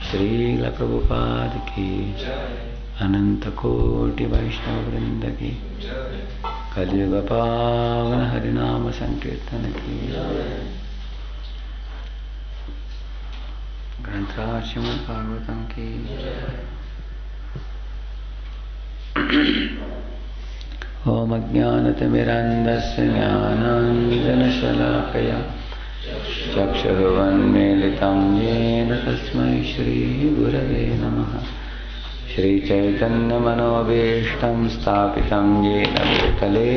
श्रील प्रभुपाद की अनंत कोटि वैष्णव वृंद की कलियुग पावन हरिनाम संकीर्तन की ग्रंथराज श्रीमद् भागवतम की ओम अज्ञानतिमिरन्धस्य ज्ञानाञ्जनशलाकया चक्षुरुन्मीलितं येन तस्मै श्रीगुरवे नमः। श्रीचैतन्यमनोभीष्टं स्थापितं येन भूतले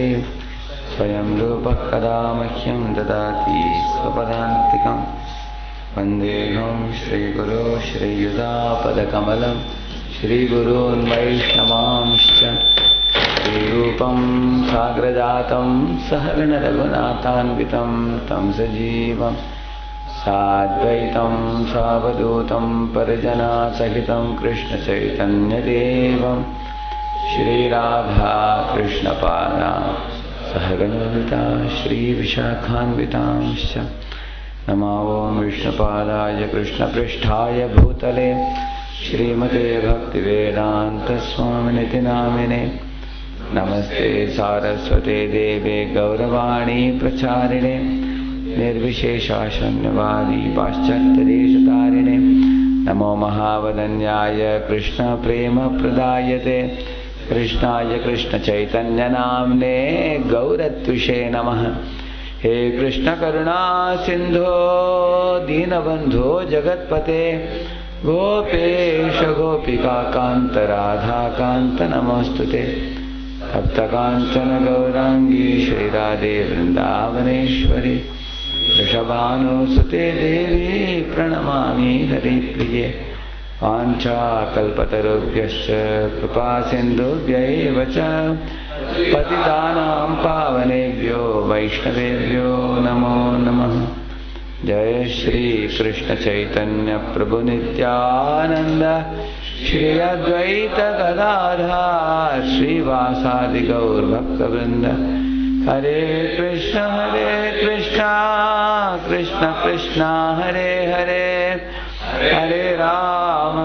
स्वयं रूपः कदा मह्यं ददाति स्वपदान्तिकं वन्देऽहं श्रीगुरो श्रीयुतापदकमलं श्रीगुरून् वैष्णवांश्च श्रीरूपं साग्रजातं सहगणरघुनाथान्वितं तं सजीवं साद्वैतं सावधूतं परिजनसहितं कृष्णचैतन्यदेवं श्रीराधा कृष्णपादान् सहगणललिता श्रीविशाखान्वितांश्च नमो विष्णुपादाय कृष्णपृष्ठाय भूतले श्रीमते भक्तिवेदान्तस्वामिनिति नामिने नमस्ते सारस्वते देवे गौरवाणी प्रचारिणे निर्विशेषशून्यवादी पाश्चात्यदेशतारिणे नमो महावदन्याय कृष्ण प्रेम प्रदायते कृष्णाय कृष्ण चैतन्य नामने गौरत्विषे नमः। हे कृष्ण करुणा सिंधो दीनबंधो जगत्पते गोपेश गोपिका कांत राधा कांत नमोस्तुते भक्तकांचन गौरांगी श्रीराधे वृंदावनेश्वरी वृषभानुसुते देवी प्रणमामि हरिप्रिये वाञ्छाकल्पतरुभ्यश्च कृपा सिन्धुभ्यैव च पतितानां पावनेभ्यो वैष्णवेभ्यो नमो नमः। जय श्री कृष्ण चैतन्य प्रभु नित्यानंद श्री अद्वैत गदाधर श्रीवासादि गौर भक्तवृंद हरे Krishna Krishna Krishna Hare Hare Hare Rama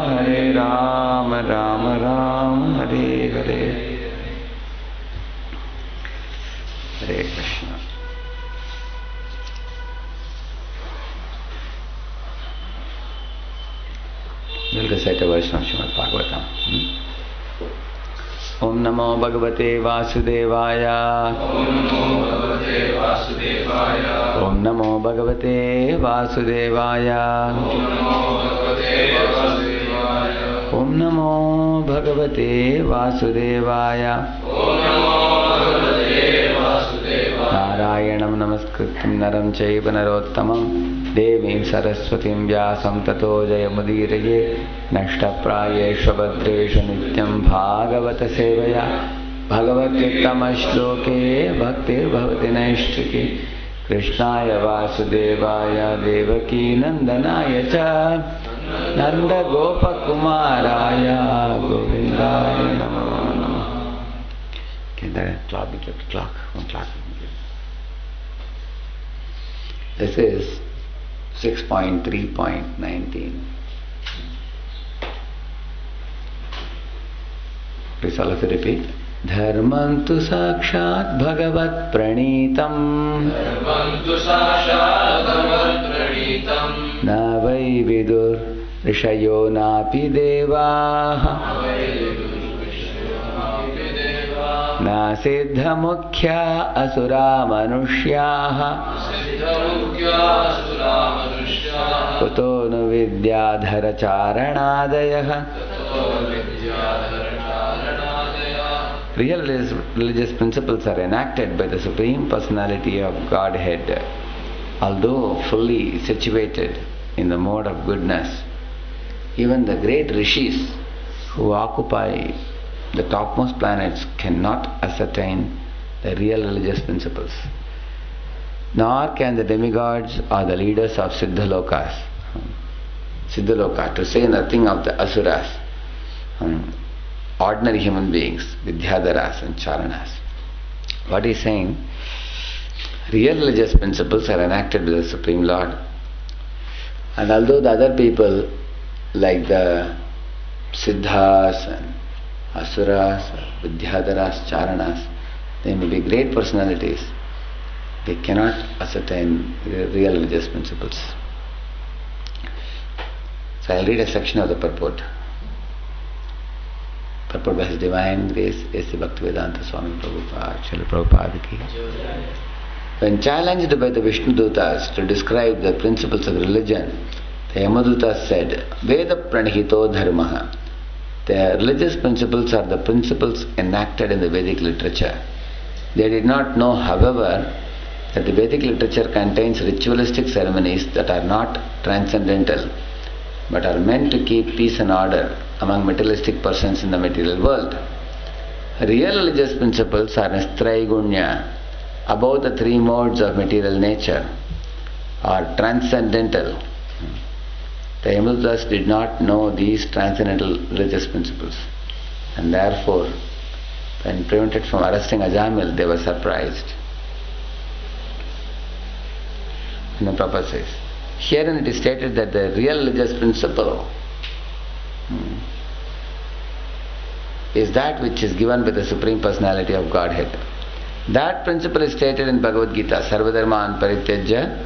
Rama Rama Hare Hare. Hare Krishna. We'll recite a version of Srimad Bhagavatam. Om Namo Bhagavate Vasudevaya. Om Namo Bhagavate Vasudevaya. Om Namo Bhagavate Vasudevaya. Narayanam Namaskritam Naram Chaiva Narottamam Devim Saraswatim Vyasam Tato Jayamudiraye Nashtaprayesha Bhadresha Nityam Bhagavata Sevaya Bhagavattama Shloke Bhaktir Bhavati Naishtriki Krishnaya Vasudevaya Devaki Nandanaya Cha Nanda Gopa Kumaraya Govindaya Namo Namo. Can the clock be kept? Clock? One clock. This is 6.3.19. Please all of you repeat. Dharman tu sakshat bhagavat pranitam. Dharman tu sakshat bhagavat pranitam. Na vai vidur rishayo napi devaha. Na siddha mukhya asura manushyaha. Kuto nu vidyadhara charanadayaha. Real religious principles are enacted by the Supreme Personality of Godhead, although fully situated in the mode of goodness. Even the great rishis who occupy the topmost planets cannot ascertain the real religious principles. Nor can the demigods or the leaders of Siddhaloka, to say nothing of the asuras, ordinary human beings, Vidyadharas and Charanas. What he is saying, real religious principles are enacted by the Supreme Lord. And although the other people, like the Siddhas and Asuras, Vidyadharas, Charanas, they may be great personalities, they cannot ascertain real religious principles. So I'll read a section of the purport. Purport by His Divine Grace, A.C. Bhaktivedanta Swami Prabhupada, Srila Prabhupada ki. When challenged by the Vishnudutas to describe the principles of religion, the Yamadutas said, Veda pranihito dharmaha. The religious principles are the principles enacted in the Vedic literature. They did not know, however, that the Vedic literature contains ritualistic ceremonies that are not transcendental, but are meant to keep peace and order among materialistic persons in the material world. Real religious principles are nistraigunya, above the three modes of material nature, are transcendental. The Yamadutas did not know these transcendental religious principles, and therefore, when prevented from arresting Ajamil, they were surprised. And the Prabhupada says, herein it is stated that the real religious principle is that which is given by the Supreme Personality of Godhead. That principle is stated in Bhagavad Gita, Sarvadharman Parityajya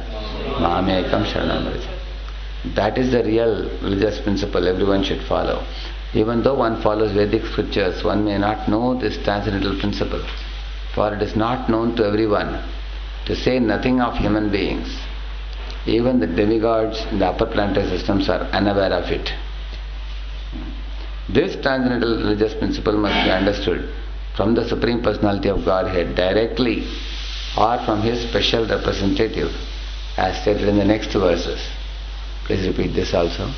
Mamekam Sharanam Vraja. That is the real religious principle everyone should follow. Even though one follows Vedic scriptures, one may not know this transcendental principle, for it is not known to everyone, to say nothing of human beings. Even the demigods in the upper planetary systems are unaware of it. This transcendental religious principle must be understood from the Supreme Personality of Godhead directly or from His special representative, as stated in the next verses. Please repeat this also.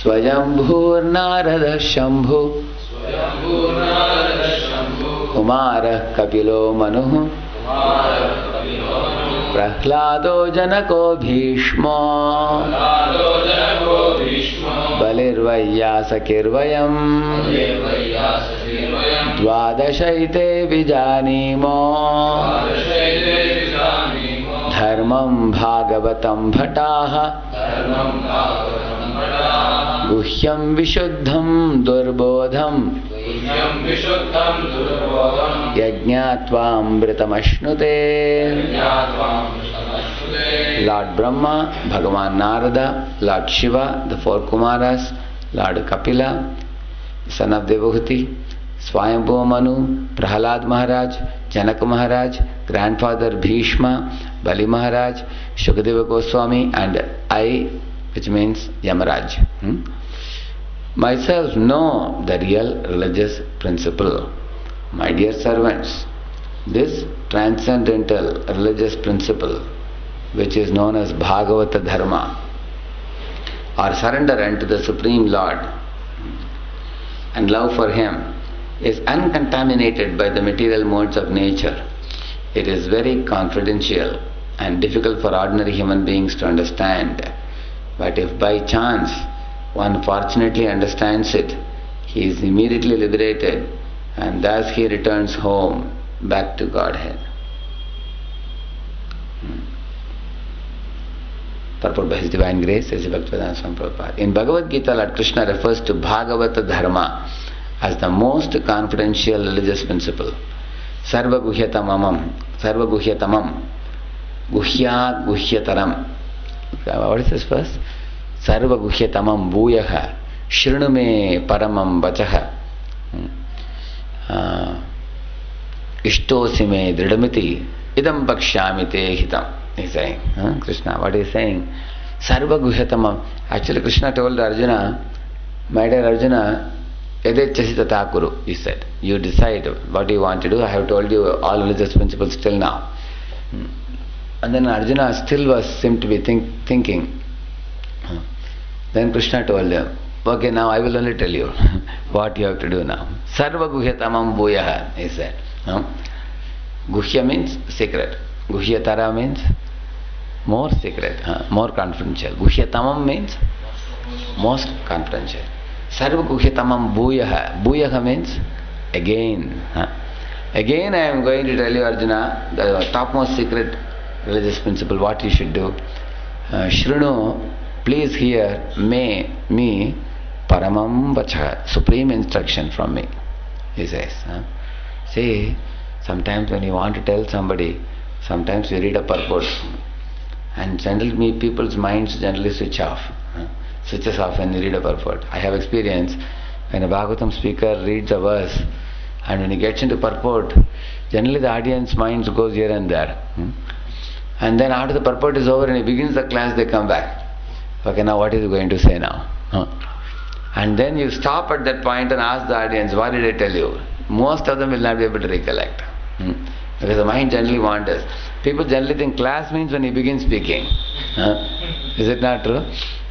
Swayambhur Narada Shambhu Kumara Kapilo Manuhu Prahlado Janako Bhishmo Balirvayasa Kirvayam Dvadashaite Vijanimo dharmam bhagavatam bhataha guhyam vishuddham durbodham yajñātvāmritam ashnute. Lord Brahma, Bhagavan Narada, Lord Shiva, the four Kumaras, Lord Kapila, son of Devahuti, Swayambhu Manu, Prahalad Maharaj, Janaka Maharaj, grandfather Bhishma, Bali Maharaj, Shukadeva Goswami, and I, which means Yamaraj. Myself know the real religious principle. My dear servants, this transcendental religious principle, which is known as Bhagavata Dharma, or surrender unto the Supreme Lord and love for Him, is uncontaminated by the material modes of nature. It is very confidential and difficult for ordinary human beings to understand. But if by chance one fortunately understands it, he is immediately liberated, and thus he returns home, back to Godhead. Purport by His Divine Grace, as Bhaktivedanta Swami Prabhupada. In Bhagavad Gita, Lord Krishna refers to Bhagavata Dharma as the most confidential religious principle. Sarva guhyatamam, guhyat guhyataram. What is this first? Sarva guhyatamam bhuyaha, shrinume paramam vachaha, ishtosime dridamiti, idam bhakshyami te hitam. He's saying, Krishna, what he is saying? Sarva guhyatamam. Actually, Krishna told Arjuna, my dear Arjuna, yadechasi tata kuru, he said. You decide what you want to do. I have told you all religious principles till now. And then Arjuna still seemed to be thinking. Then Krishna told him, okay, now I will only tell you what you have to do now. Sarva guhyatamam bhuyaha, he said. Guhya means secret. Guhyatara means more secret, more confidential. Guhyatamam means most confidential. Sarva guhyatamam bhuyaha. Bhuyaha means again. Again I am going to tell you, Arjuna, the topmost secret religious principle, what you should do. Shrinu, please hear me paramam vacha, supreme instruction from me, he says. See, sometimes when you want to tell somebody, sometimes we read a purport, and generally people's minds generally switches off when you read a purport. I have experience when a Bhagavatam speaker reads a verse, and when he gets into purport, generally the audience minds goes here and there. And then after the purport is over and he begins the class, they come back. Okay, now what is he going to say now? And then you stop at that point and ask the audience, what did I tell you? Most of them will not be able to recollect. Because the mind generally wanders. People generally think class means when he begins speaking. Is it not true?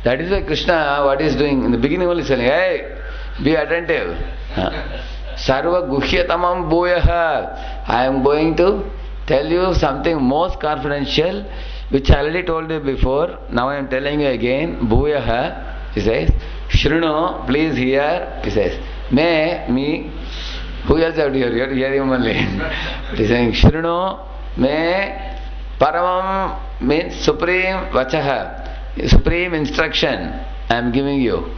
That is why Krishna, what he is doing, in the beginning only saying, hey, be attentive. Sarva guhyatamam bhuyaha. I am going to tell you something most confidential, which I already told you before. Now I am telling you again. Bhuyaha, he says. Shrinu, please hear, he says. Me, who else have to hear? Hear him only. He is saying, Shrinu, me, paramam means supreme vachaha, supreme instruction I am giving you.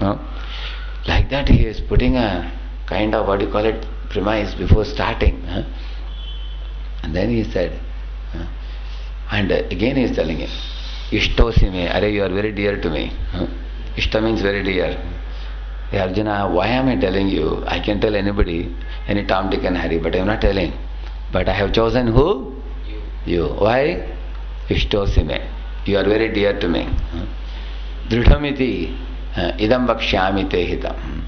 Like that he is putting a kind of, what do you call it, premise before starting. And then he said, and again he is telling him, Ishtosime, Are, you are very dear to me. Ishta means very dear. Hey Arjuna, why am I telling you? I can tell anybody, any Tom, Dick and Harry, but I am not telling. But I have chosen who? You. Why? Ishtosime. You are very dear to me. Dridhamiti, idam bhakshyami te hitam.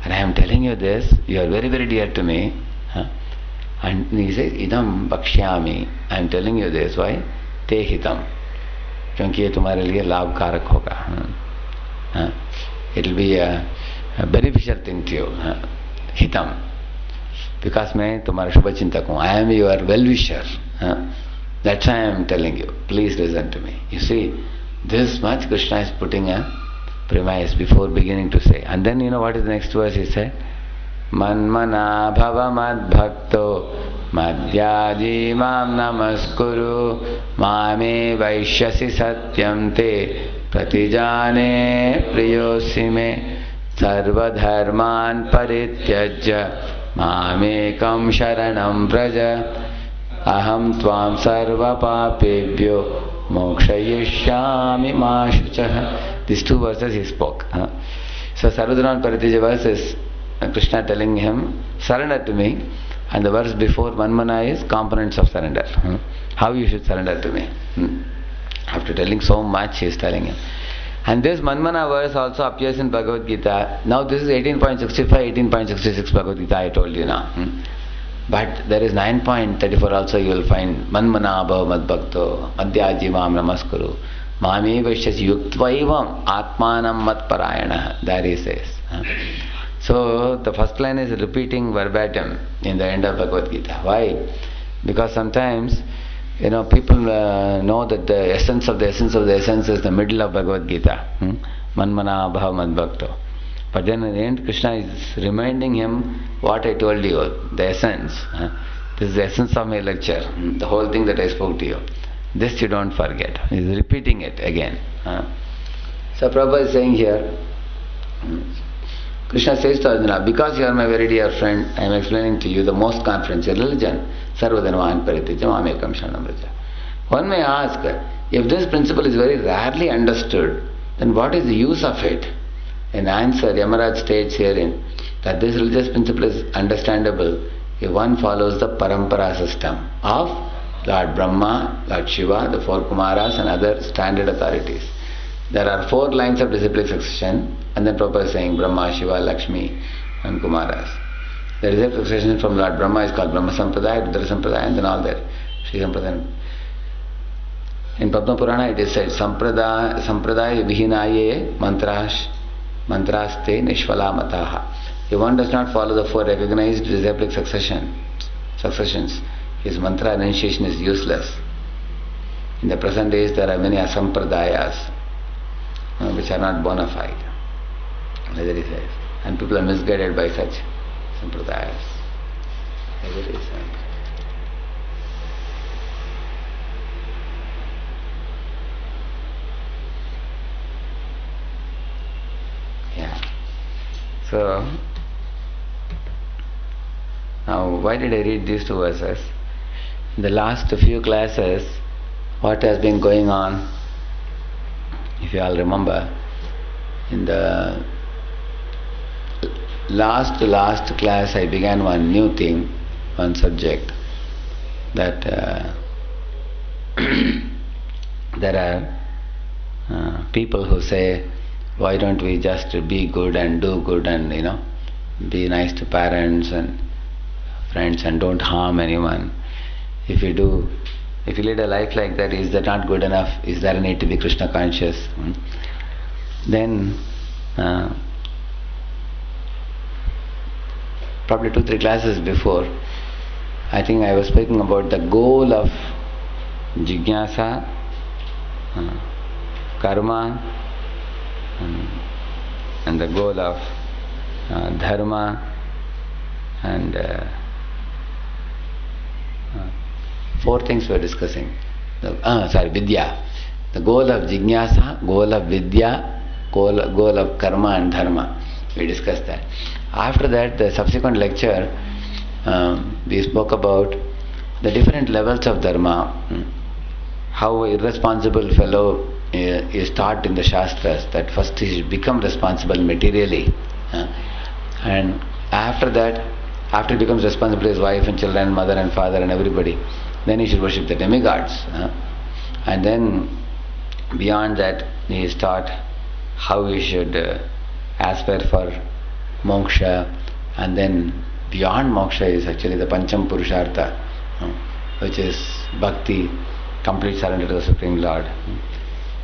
And I am telling you this, you are very, very dear to me. And he says, idam bhakshyami, I am telling you this, why? Te hitam. क्योंकि ये तुम्हारे लिए लाभकारक होगा. It will be a beneficial thing to you. Hitam. Because मैं तुम्हारा शुभ चिंतक हूँ. I am your well-wisher. That's why I am telling you. Please listen to me. You see, this much Krishna is putting a premise before beginning to say. And then you know what is the next verse he said? Manmana bhava mad bhakto madhyaji mam namaskuru mame vaishyasi satyam te pratijane priyosi me sarva dharman parityajya mamekam sharanam vraja aham tvam sarva papebhyo mokshayishyami ma shuchah. These two verses he spoke. So sarva dharman parityajya verse is Krishna telling him, surrender to me, and the verse before Manmana is components of surrender. How you should surrender to me. After telling so much, he is telling him. And this Manmana verse also appears in Bhagavad Gita. Now this is 18.65, 18.66 Bhagavad Gita, I told you now. But there is 9.34 also you will find Manmana bhava mad bhakto madhyaji mam namaskuru mame vaishyasi yuktva atmanam mat parayana. There he says. So the first line is repeating verbatim in the end of Bhagavad Gita. Why? Because sometimes people know that the essence of the essence of the essence is the middle of Bhagavad Gita. Manmana bhava mad bhakto. But then in the end Krishna is reminding him what I told you, the essence. This is the essence of my lecture, the whole thing that I spoke to you. This you don't forget. He is repeating it again. So Prabhupada is saying here, Krishna says to Arjuna, because you are my very dear friend, I am explaining to you the most confidential religion, sarva dharman parityajya mamekam sharanam vraja. One may ask, if this principle is very rarely understood, then what is the use of it? In answer, Yamaraj states herein that this religious principle is understandable if one follows the parampara system of Lord Brahma, Lord Shiva, the four Kumaras and other standard authorities. There are 4 lines of disciplic succession, and then Prabhupada is saying Brahma, Shiva, Lakshmi and Kumaras. The disciplic succession from Lord Brahma is called Brahma Sampradaya, Rudra Sampradaya and then all that. Sri Sampradaya. In Padma Purana it is said Sampradaya Vihinaye Mantraste Nishvala Mataha. If one does not follow the 4 recognized disciplic successions, his mantra initiation is useless. In the present days there are many asampradayas which are not bona fide, as it says, and people are misguided by such sampradayas, as it is said. Yeah. So now why did I read these 2 verses? In the last few classes, what has been going on, if you all remember, in the last class I began one new thing, one subject, that there are people who say, why don't we just be good and do good and be nice to parents and friends and don't harm anyone. If you lead a life like that, is that not good enough? Is there a need to be Krishna conscious? Then probably 2-3 classes before, I think I was speaking about the goal of jignasa, karma, and the goal of dharma and 4 things we are discussing. Vidya. The goal of jignasa, goal of vidya, goal of karma and dharma. We discussed that. After that, the subsequent lecture, we spoke about the different levels of dharma, how an irresponsible fellow is taught in the Shastras that first he should become responsible materially, and after that, after he becomes responsible to his wife and children, mother and father and everybody, then he should worship the demigods, and then beyond that he is taught how he should aspire for moksha, and then beyond moksha is actually the Pancham Purushartha, which is bhakti, complete surrender to the Supreme Lord.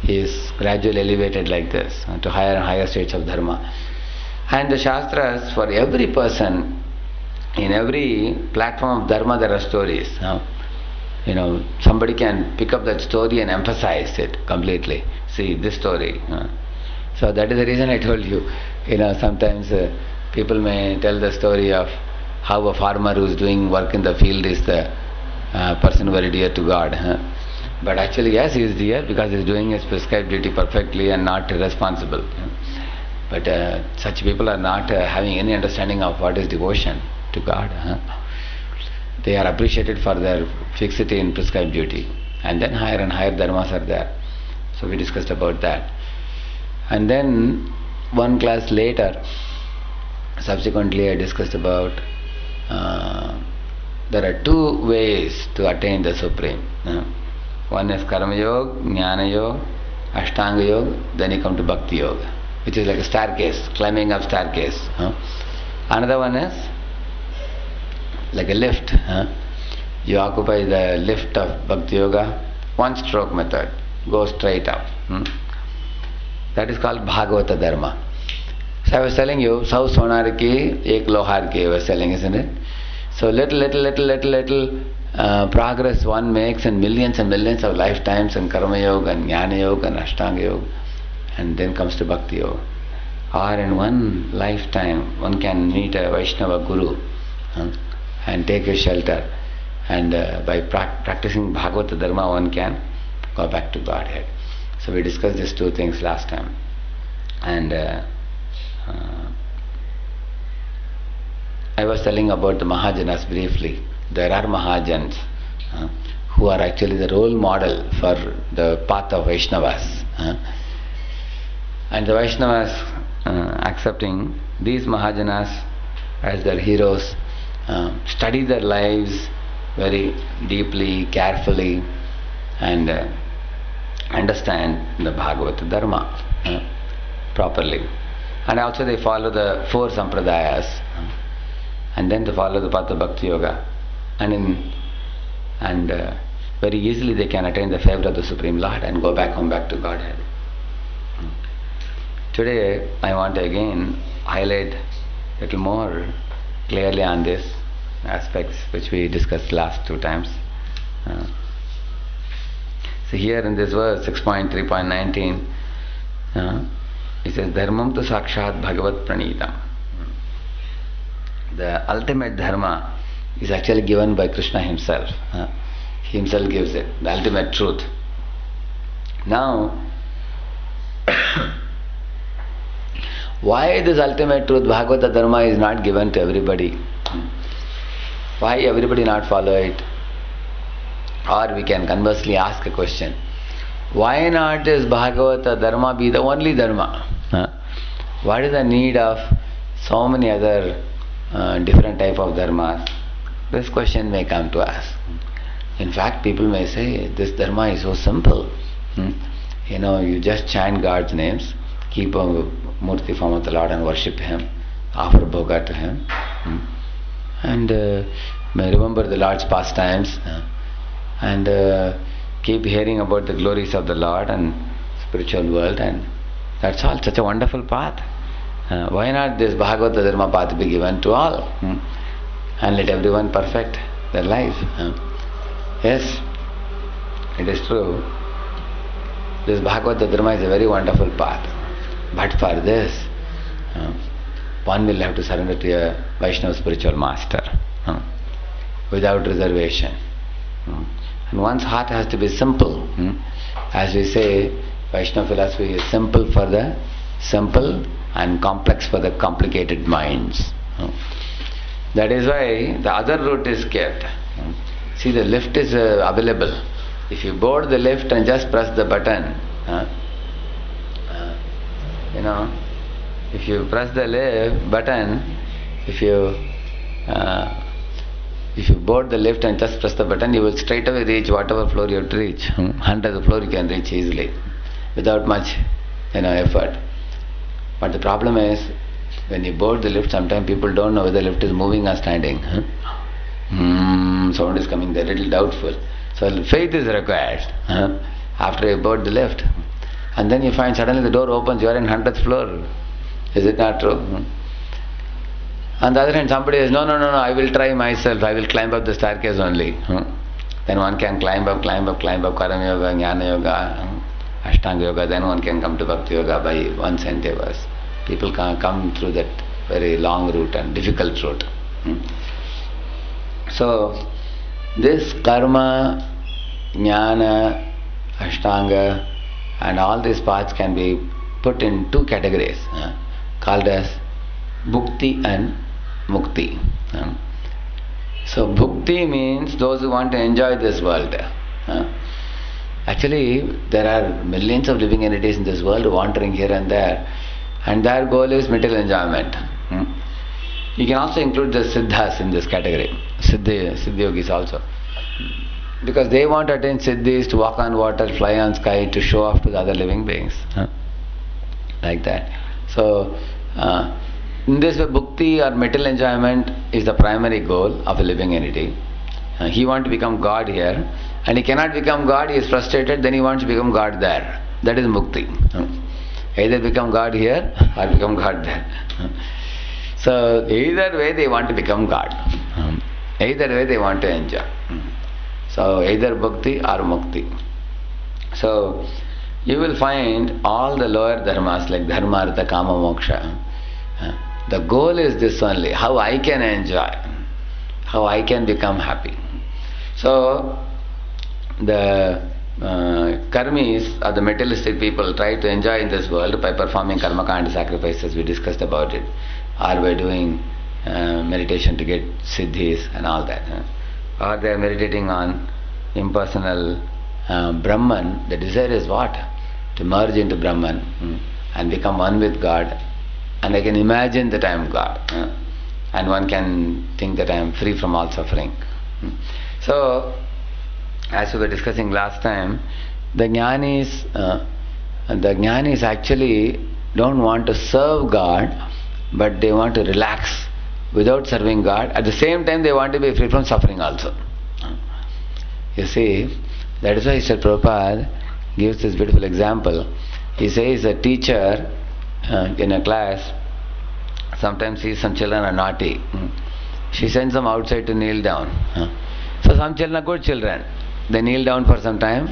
He is gradually elevated like this to higher and higher states of dharma. And the Shastras, for every person, in every platform of dharma there are stories. Somebody can pick up that story and emphasize it completely. See, this story. So that is the reason I told you, sometimes people may tell the story of how a farmer who is doing work in the field is the person very dear to God. But actually, yes, he is dear because he is doing his prescribed duty perfectly and not irresponsible. But such people are not having any understanding of what is devotion to God. They are appreciated for their fixity in prescribed duty. And then higher and higher dharmas are there. So we discussed about that. And then one class later, subsequently I discussed about there are two ways to attain the Supreme. One is Karma Yoga, Jnana Yoga, Ashtanga Yoga, then you come to Bhakti Yoga, which is like a staircase, climbing up staircase. Another one is like a lift. You occupy the lift of Bhakti Yoga, one stroke method, go straight up. That is called Bhagavata Dharma. So I was telling you, Sau Sonar ki, Ek Lohar ki, I was telling, isn't it? So little progress one makes in millions and millions of lifetimes in Karma Yoga and Jnana Yoga and Ashtanga Yoga, and then comes to Bhakti Yoga. Or in one lifetime, one can meet a Vaishnava Guru and take his shelter, and by practicing Bhagavata Dharma, one can go back to Godhead. So we discussed these two things last time. And I was telling about the Mahajanas briefly. There are Mahajans who are actually the role model for the path of Vaishnavas. And the Vaishnavas accepting these Mahajanas as their heroes, study their lives very deeply, carefully, and understand the Bhagavata Dharma properly. And also they follow the four sampradayas, and then they follow the path of Bhakti Yoga, and very easily they can attain the favor of the Supreme Lord and go back home, back to Godhead. Today I want to again highlight a little more clearly on these aspects which we discussed last two times. So here in this verse 6.3.19, it says, Dharmam tu sakshat bhagavat pranitam. The ultimate dharma is actually given by Krishna himself. He himself gives it, the ultimate truth. Now, why this ultimate truth, Bhagavata Dharma, is not given to everybody? Why everybody not follow it? Or we can conversely ask a question, why not this Bhagavata Dharma be the only Dharma? What is the need of so many other different type of dharmas? This question may come to us. In fact, people may say, this Dharma is so simple. You just chant God's names, keep a murti form of the Lord and worship Him, offer bhoga to Him, and may remember the Lord's pastimes, and keep hearing about the glories of the Lord and spiritual world, and that's all. Such a wonderful path. Why not this Bhagavata Dharma path be given to all, and let everyone perfect their life? Yes, it is true. This Bhagavata Dharma is a very wonderful path, but for this one will have to surrender to a Vaishnava spiritual master without reservation. And one's heart has to be simple. As we say, Vaishnava philosophy is simple for the simple and complex for the complicated minds. That is why the other route is kept. See, the lift is available. If you board the lift and just press the button, if you press the lift button, if you board the lift and just press the button, you will straight away reach whatever floor you have to reach. 100th floor you can reach easily, without much effort. But the problem is, when you board the lift, sometimes people don't know whether the lift is moving or standing. Sound is coming there, little doubtful. So faith is required after you board the lift. And then you find suddenly the door opens, you are in 100th floor. Is it not true? On the other hand, somebody says, no, I will try myself, I will climb up the staircase only. Then one can climb up, Karma Yoga, Jnana Yoga, Ashtanga Yoga, then one can come to Bhakti Yoga by one's endeavors. People can come through that very long route and difficult route. So, this karma, jnana, ashtanga, and all these paths can be put in two categories called as bhukti and mukti. So, bhukti means those who want to enjoy this world. Actually, there are millions of living entities in this world wandering here and there, and their goal is material enjoyment. You can also include the siddhas in this category, siddhi yogis also, because they want to attain siddhis, to walk on water, fly on sky, to show off to the other living beings, like that. So, in this way, bhukti or material enjoyment is the primary goal of a living entity. He wants to become God here, and he cannot become God, he is frustrated, then he wants to become God there. That is mukti. Either become God here or become God there. So, either way they want to become God. Either way they want to enjoy. So, either bhakti or mukti. So, you will find all the lower dharmas like dharma, artha, kama, moksha. The goal is this only, how I can enjoy, how I can become happy. So, the karmis or the materialistic people try to enjoy in this world by performing karma kind sacrifices, we discussed about it, or by doing meditation to get siddhis and all that. Or they are meditating on impersonal Brahman. The desire is what? To merge into Brahman and become one with God. And I can imagine that I am God. And one can think that I am free from all suffering. So, as we were discussing last time, the jnanis actually don't want to serve God, but they want to relax without serving God. At the same time, they want to be free from suffering also. You see, that is why Srila Prabhupada gives this beautiful example. He says a teacher in a class sometimes sees some children are naughty. She sends them outside to kneel down. So some children are good children. They kneel down for some time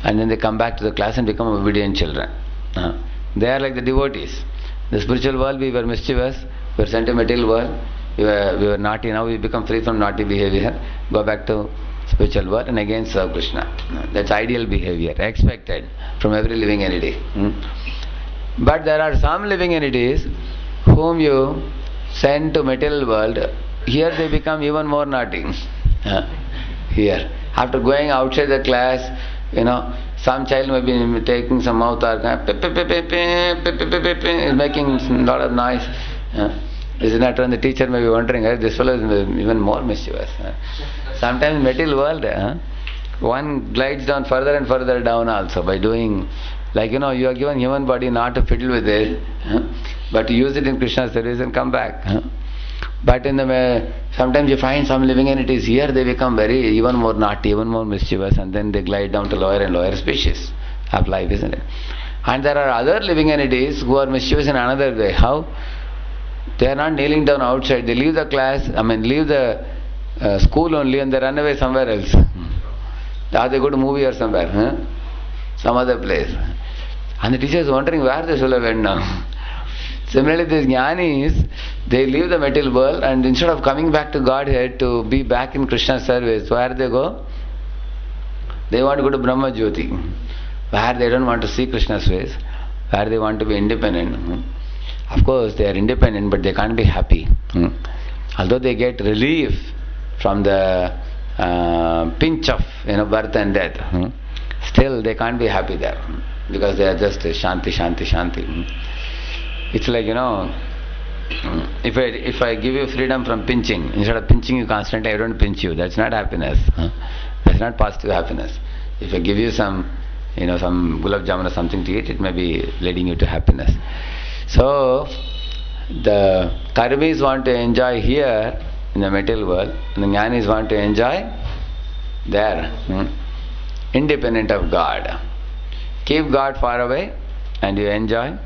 and then they come back to the class and become obedient children. They are like the devotees. The spiritual world, we were mischievous, we were sent to material world, we were naughty, now we become free from naughty behavior, go back to spiritual world and again serve Krishna. That's ideal behavior, expected from every living entity. But there are some living entities whom you send to material world, here they become even more naughty. Here, after going outside the class, some child may be taking some mouth organ, is making a lot of noise. Is not when the teacher may be wondering, this fellow is even more mischievous. Sometimes in material world, one glides down further and further down also by doing, like you are given human body not to fiddle with it, but to use it in Krishna's service and come back. But in the sometimes you find some living entities here, they become even more naughty, even more mischievous, and then they glide down to lower and lower species of life, isn't it? And there are other living entities who are mischievous in another way. How? They are not kneeling down outside. They leave the class, leave the school only, and they run away somewhere else. Or they go to movie or somewhere, some other place. And the teacher is wondering where this fellow went now. Similarly, these jnanis, they leave the material world and instead of coming back to Godhead to be back in Krishna's service, where they go? They want to go to Brahma Jyoti, where they don't want to see Krishna's face, where they want to be independent. Of course, they are independent, but they can't be happy. Although they get relief from the pinch of birth and death, still they can't be happy there, because they are just shanti, shanti, shanti. It's like, if I give you freedom from pinching, instead of pinching you constantly, I don't pinch you. That's not happiness. That's not positive happiness. If I give you some gulab jamun or something to eat, it may be leading you to happiness. So, the karmis want to enjoy here in the material world, and the jnanis want to enjoy there, independent of God. Keep God far away and you enjoy.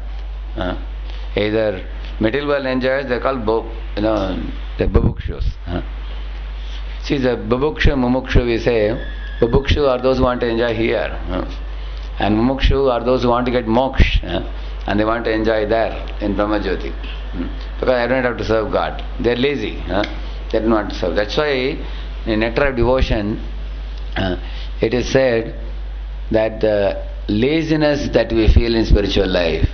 Either material world enjoys, they are called the bubukshus. See, the bubukshu, mumukshu, we say, bubukshu are those who want to enjoy here, and mumukshu are those who want to get moksha, and they want to enjoy there in Brahma Jyoti. Because I don't have to serve God. They are lazy. They don't want to serve. That's why in Nectar of Devotion, it is said that the laziness that we feel in spiritual life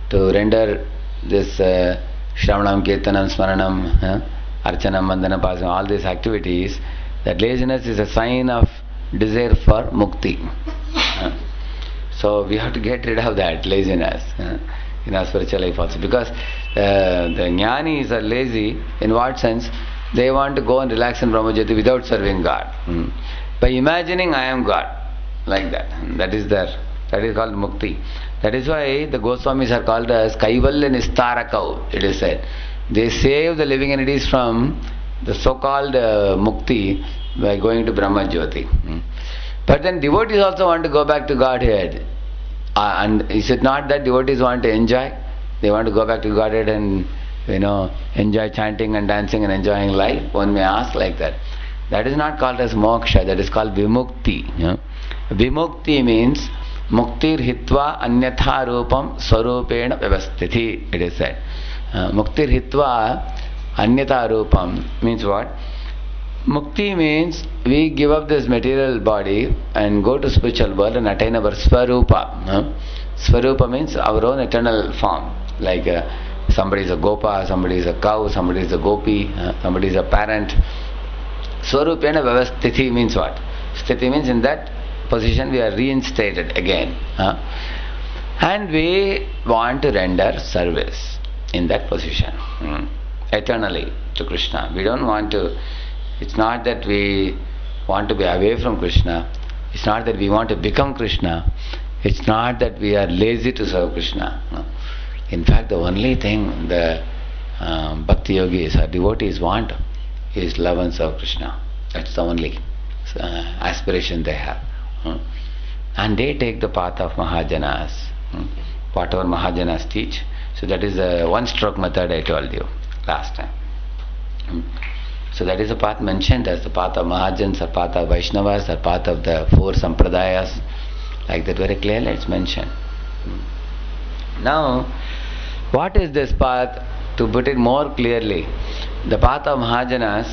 to render this Shravanam, Kirtanam, Smaranam, Archanam, Vandanam, Pasanam, all these activities, that laziness is a sign of desire for mukti. So we have to get rid of that laziness in our spiritual life also. Because the jnanis are lazy. In what sense? They want to go and relax in Brahmajyoti without serving God. By imagining I am God, like that. That is called mukti. That is why the Goswamis are called as Kaivalya Nistarakau, it is said. They save the living entities from the so-called mukti by going to Brahmajyoti. But then devotees also want to go back to Godhead. And is it not that devotees want to enjoy? They want to go back to Godhead and enjoy chanting and dancing and enjoying life. One may ask like that. That is not called as moksha, that is called vimukti. Vimukti means muktir hitva anyatha rupam swarupena vyavastiti, it is said. Muktir hitva anyatha rupam means what? Mukti means we give up this material body and go to spiritual world and attain our swarupa. Swarupa means our own eternal form. Like somebody is a gopa, somebody is a cow, somebody is a gopi, somebody is a parent. Swarupena vyavastiti means what? Sthiti means in that position we are reinstated again. And we want to render service in that position eternally to Krishna. We don't want to. It's not that we want to be away from Krishna. It's not that we want to become Krishna. It's not that we are lazy to serve Krishna. In fact, the only thing the bhakti yogis or devotees want is love and serve Krishna. That's the only aspiration they have. And they take the path of Mahajanas. Whatever Mahajanas teach. So that is a one-stroke method I told you last time. So that is the path mentioned as the path of Mahajans or path of Vaishnavas or path of the four Sampradayas. Like that very clearly it's mentioned. Now, what is this path? To put it more clearly, the path of Mahajanas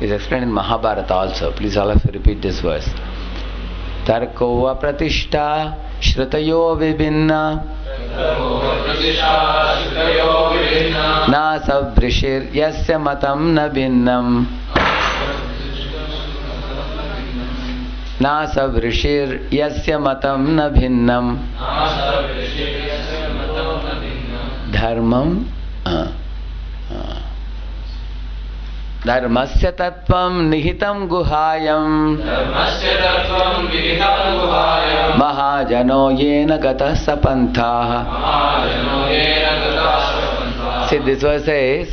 is explained in Mahabharata also. Please all of you repeat this verse. Tarko apratishta shrutayo vibhinna na savrishir yasya matam na bhinnam na savrishir yasya matam na bhinnam dharmam dharmasya tattvam nihitam guhayam mahajano yena gata sapantha. See, this verse says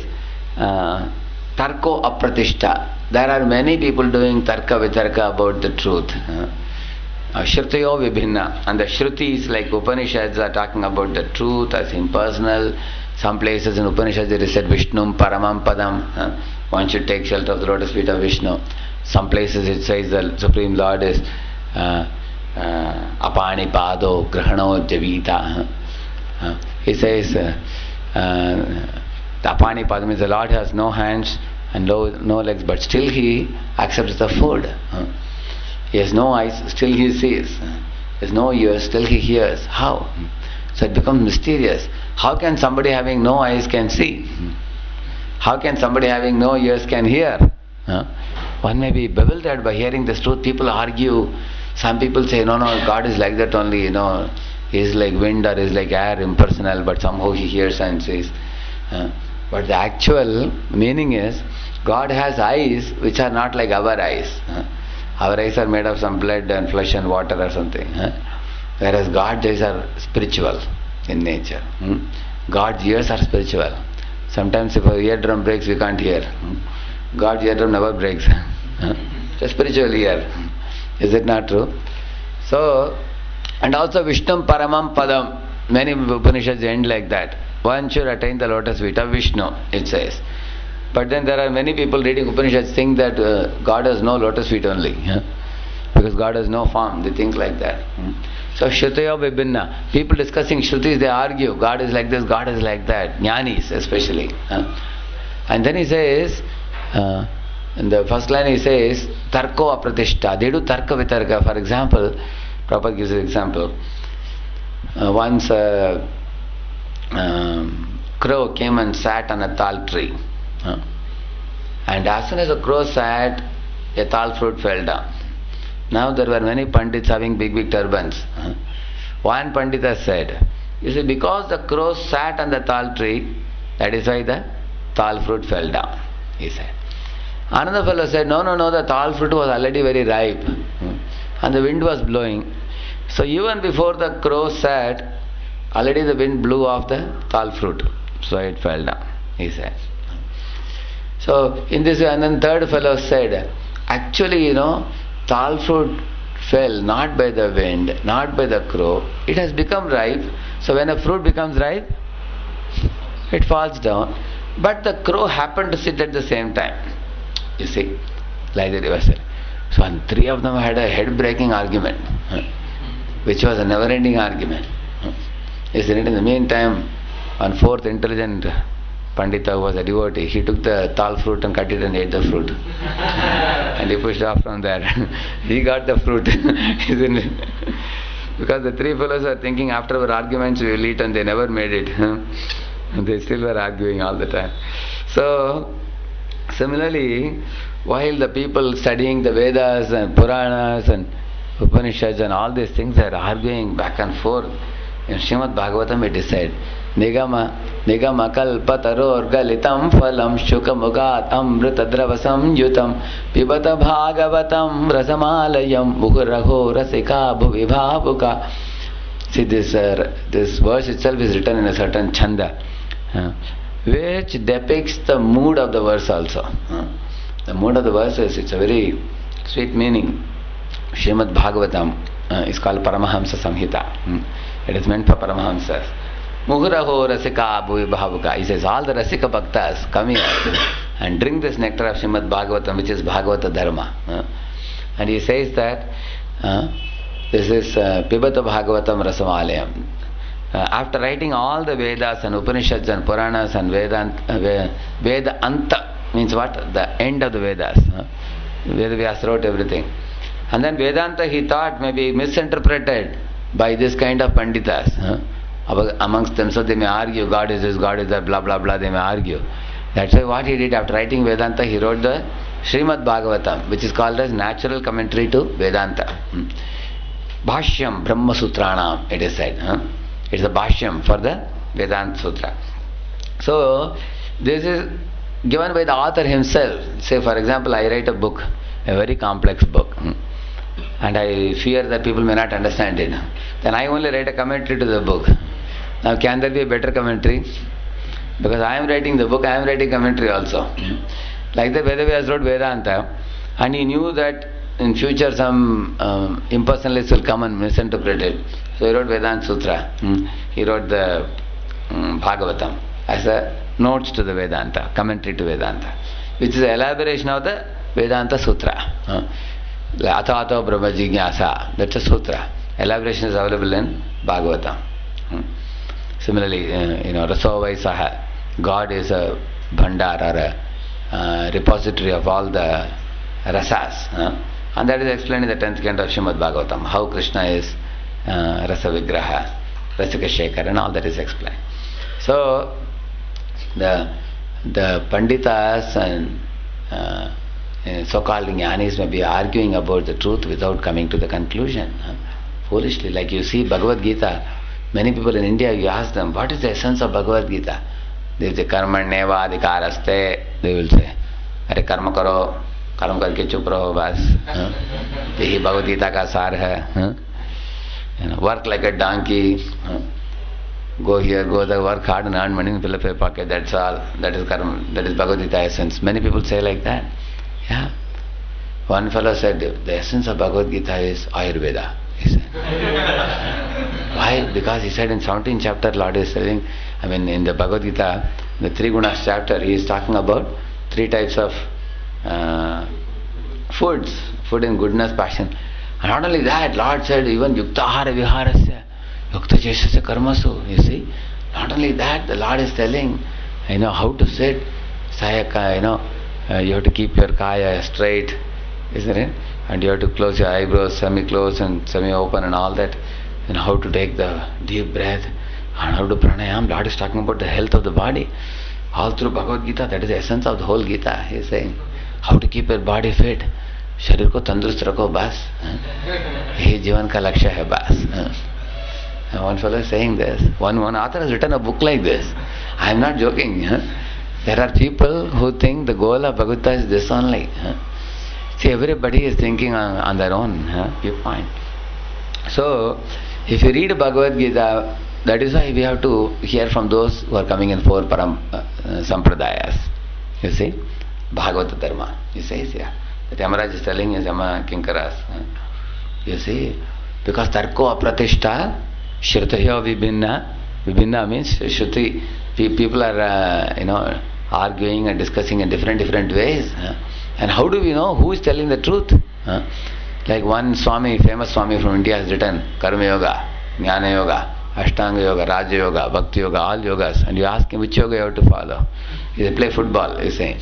tarko apratishta. There are many people doing tarka vitarka about the truth. Shrutayo vibhinna. And the Shrutis like Upanishads are talking about the truth as impersonal. Some places in Upanishads it is said Vishnum Paramam Padam. One should take shelter of the lotus feet of Vishnu. Some places it says the Supreme Lord is Apani Pado Grahano Javita. He says the Apani Pada means the Lord has no hands and no legs, but still he accepts the food. He has no eyes, still he sees. He has no ears, still he hears. How? So it becomes mysterious. How can somebody having no eyes can see? How can somebody having no ears can hear? One may be bewildered by hearing this truth. People argue. Some people say, no, God is like that only, He is like wind or He is like air, impersonal, but somehow He hears and sees. But the actual meaning is, God has eyes which are not like our eyes. Our eyes are made of some blood and flesh and water or something. Whereas God's eyes are spiritual in nature. God's ears are spiritual. Sometimes if our eardrum breaks, we can't hear. God's eardrum never breaks. It's a spiritual ear. Is it not true? So, and also Vishnum Paramam Padam. Many Upanishads end like that. One should attain the lotus feet of Vishnu, it says. But then there are many people reading Upanishads think that God has no lotus feet only. Because God has no form. They think like that. So Shrutayo Vibhinna. People discussing Shrutis, they argue. God is like this, God is like that. Jnanis especially. And then he says, In the first line he says, Tarko apratishta. They do tarka vitarka. For example, Prabhupada gives an example. Once a crow came and sat on a tal tree. And as soon as the crow sat, a tal fruit fell down. Now there were many pandits having big turbans. One pandita said, you see, because the crow sat on the tal tree, that is why the tal fruit fell down, he said. Another fellow said, no, the tal fruit was already very ripe and the wind was blowing. So even before the crow sat, already the wind blew off the tal fruit. So it fell down, he said. So in this way, and then third fellow said, actually, tal fruit fell not by the wind, not by the crow. It has become ripe. So when a fruit becomes ripe, it falls down. But the crow happened to sit at the same time. You see, like the reversal. So and three of them had a head-breaking argument, which was a never-ending argument. Isn't it? In the meantime, one fourth intelligent Pandita who was a devotee, he took the tal fruit and cut it and ate the fruit. And he pushed off from there. He got the fruit, isn't it? Because the three fellows were thinking after our arguments we will eat, and they never made it. They still were arguing all the time. So, similarly, while the people studying the Vedas and Puranas and Upanishads and all these things are arguing back and forth, in Srimad Bhagavatam it is said, Nigama kalpataror galitam phalam shukamugat amritadravasam yutam pibata bhagavatam rasamalayam muhuraho rasika bhuvibhavuka. See, this verse itself is written in a certain chanda, which depicts the mood of the verse also. The mood of the verse it's a very sweet meaning. Srimad Bhagavatam is called Paramahamsa Samhita. It is meant for Paramahamsas. Muhuraho rasika bhuvibhavuka. He says, all the rasika bhaktas come here and drink this nectar of Srimad Bhagavatam, which is Bhagavata dharma. And he says that this is Pibata Bhagavatam Rasamalayam. After writing all the Vedas and Upanishads and Puranas and Veda Anta means what? The end of the Vedas. Veda Vyasa wrote everything. And then Vedanta he thought may be misinterpreted by this kind of Panditas. Amongst them, so they may argue, God is this, God is that, blah blah blah, they may argue. That's why what he did after writing Vedanta, he wrote the Srimad Bhagavatam, which is called as natural commentary to Vedanta. Bhashyam Brahma Sutranam, it is said. It's a Bhashyam for the Vedanta Sutra. So, this is given by the author himself. Say, for example, I write a book, a very complex book, and I fear that people may not understand it. Then I only write a commentary to the book. Now, can there be a better commentary? Because I am writing the book, I am writing commentary also. Like the Vedavyas wrote Vedanta, and he knew that in future some impersonalists will come and misinterpret it. So he wrote Vedanta Sutra. He wrote the Bhagavatam as a notes to the Vedanta, commentary to Vedanta, which is an elaboration of the Vedanta Sutra. Athato Brahma Jignasa, that's a sutra. Elaboration is available in Bhagavatam. Similarly, Raso Vaisaha, God is a bhandar or a repository of all the rasas. And that is explained in the 10th canto of Srimad Bhagavatam, how Krishna is Rasa Vigraha, Rasika Shekhar, and all that is explained. So, the Panditas and so-called jnanis may be arguing about the truth without coming to the conclusion. Foolishly, like you see Bhagavad Gita, many people in India, you ask them, what is the essence of Bhagavad Gita? They say, karmanyeva adhikaraste, they will say, अरे कर्म करो, कर्म करके चुप रहो बस, यही भगवद गीता का सार है. Work like a donkey, go here, go there, work hard and earn money and fill up your pocket, that's all. That is karma, that is Bhagavad Gita essence. Many people say like that. Yeah. One fellow said, the essence of Bhagavad Gita is Ayurveda. He said. Why? Because he said in 17th chapter, Lord is telling, in the Bhagavad Gita, the 3 Gunas chapter, he is talking about 3 types of foods, food in goodness, passion. And not only that, Lord said, even yuktahara viharasya, yukta jesasya karmasu, you see. Not only that, the Lord is telling, how to sit, sayaka, You have to keep your kaya straight, isn't it? And you have to close your eyebrows, semi-closed and semi-open and all that. And how to take the deep breath and how to pranayam. Lord is talking about the health of the body. All through Bhagavad Gita, that is the essence of the whole Gita. He is saying how to keep your body fit. शरीर को तंदुरुस्त रखो बस, यही जीवन का लक्ष्य है बस. And one fellow is saying this. One author has written a book like this. I am not joking. There are people who think the goal of Bhagavad Gita is this only. See, everybody is thinking on their own viewpoint. So, if you read Bhagavad Gita, that is why we have to hear from those who are coming in four sampradayas. You see, Bhagavata Dharma. You see, yeah. That Yamaraj is telling is Yama Kinkaras. You see, because Tarko Apratishta, Shrutaya Vibhinna. Vibhinna means Shruti. People are, arguing and discussing in different ways. And how do we know who is telling the truth? Like one Swami, famous Swami from India has written Karma Yoga, Jnana Yoga, Ashtanga Yoga, Raja Yoga, Bhakti Yoga, all yogas. And you ask him which yoga you have to follow. He says, play football, he's saying.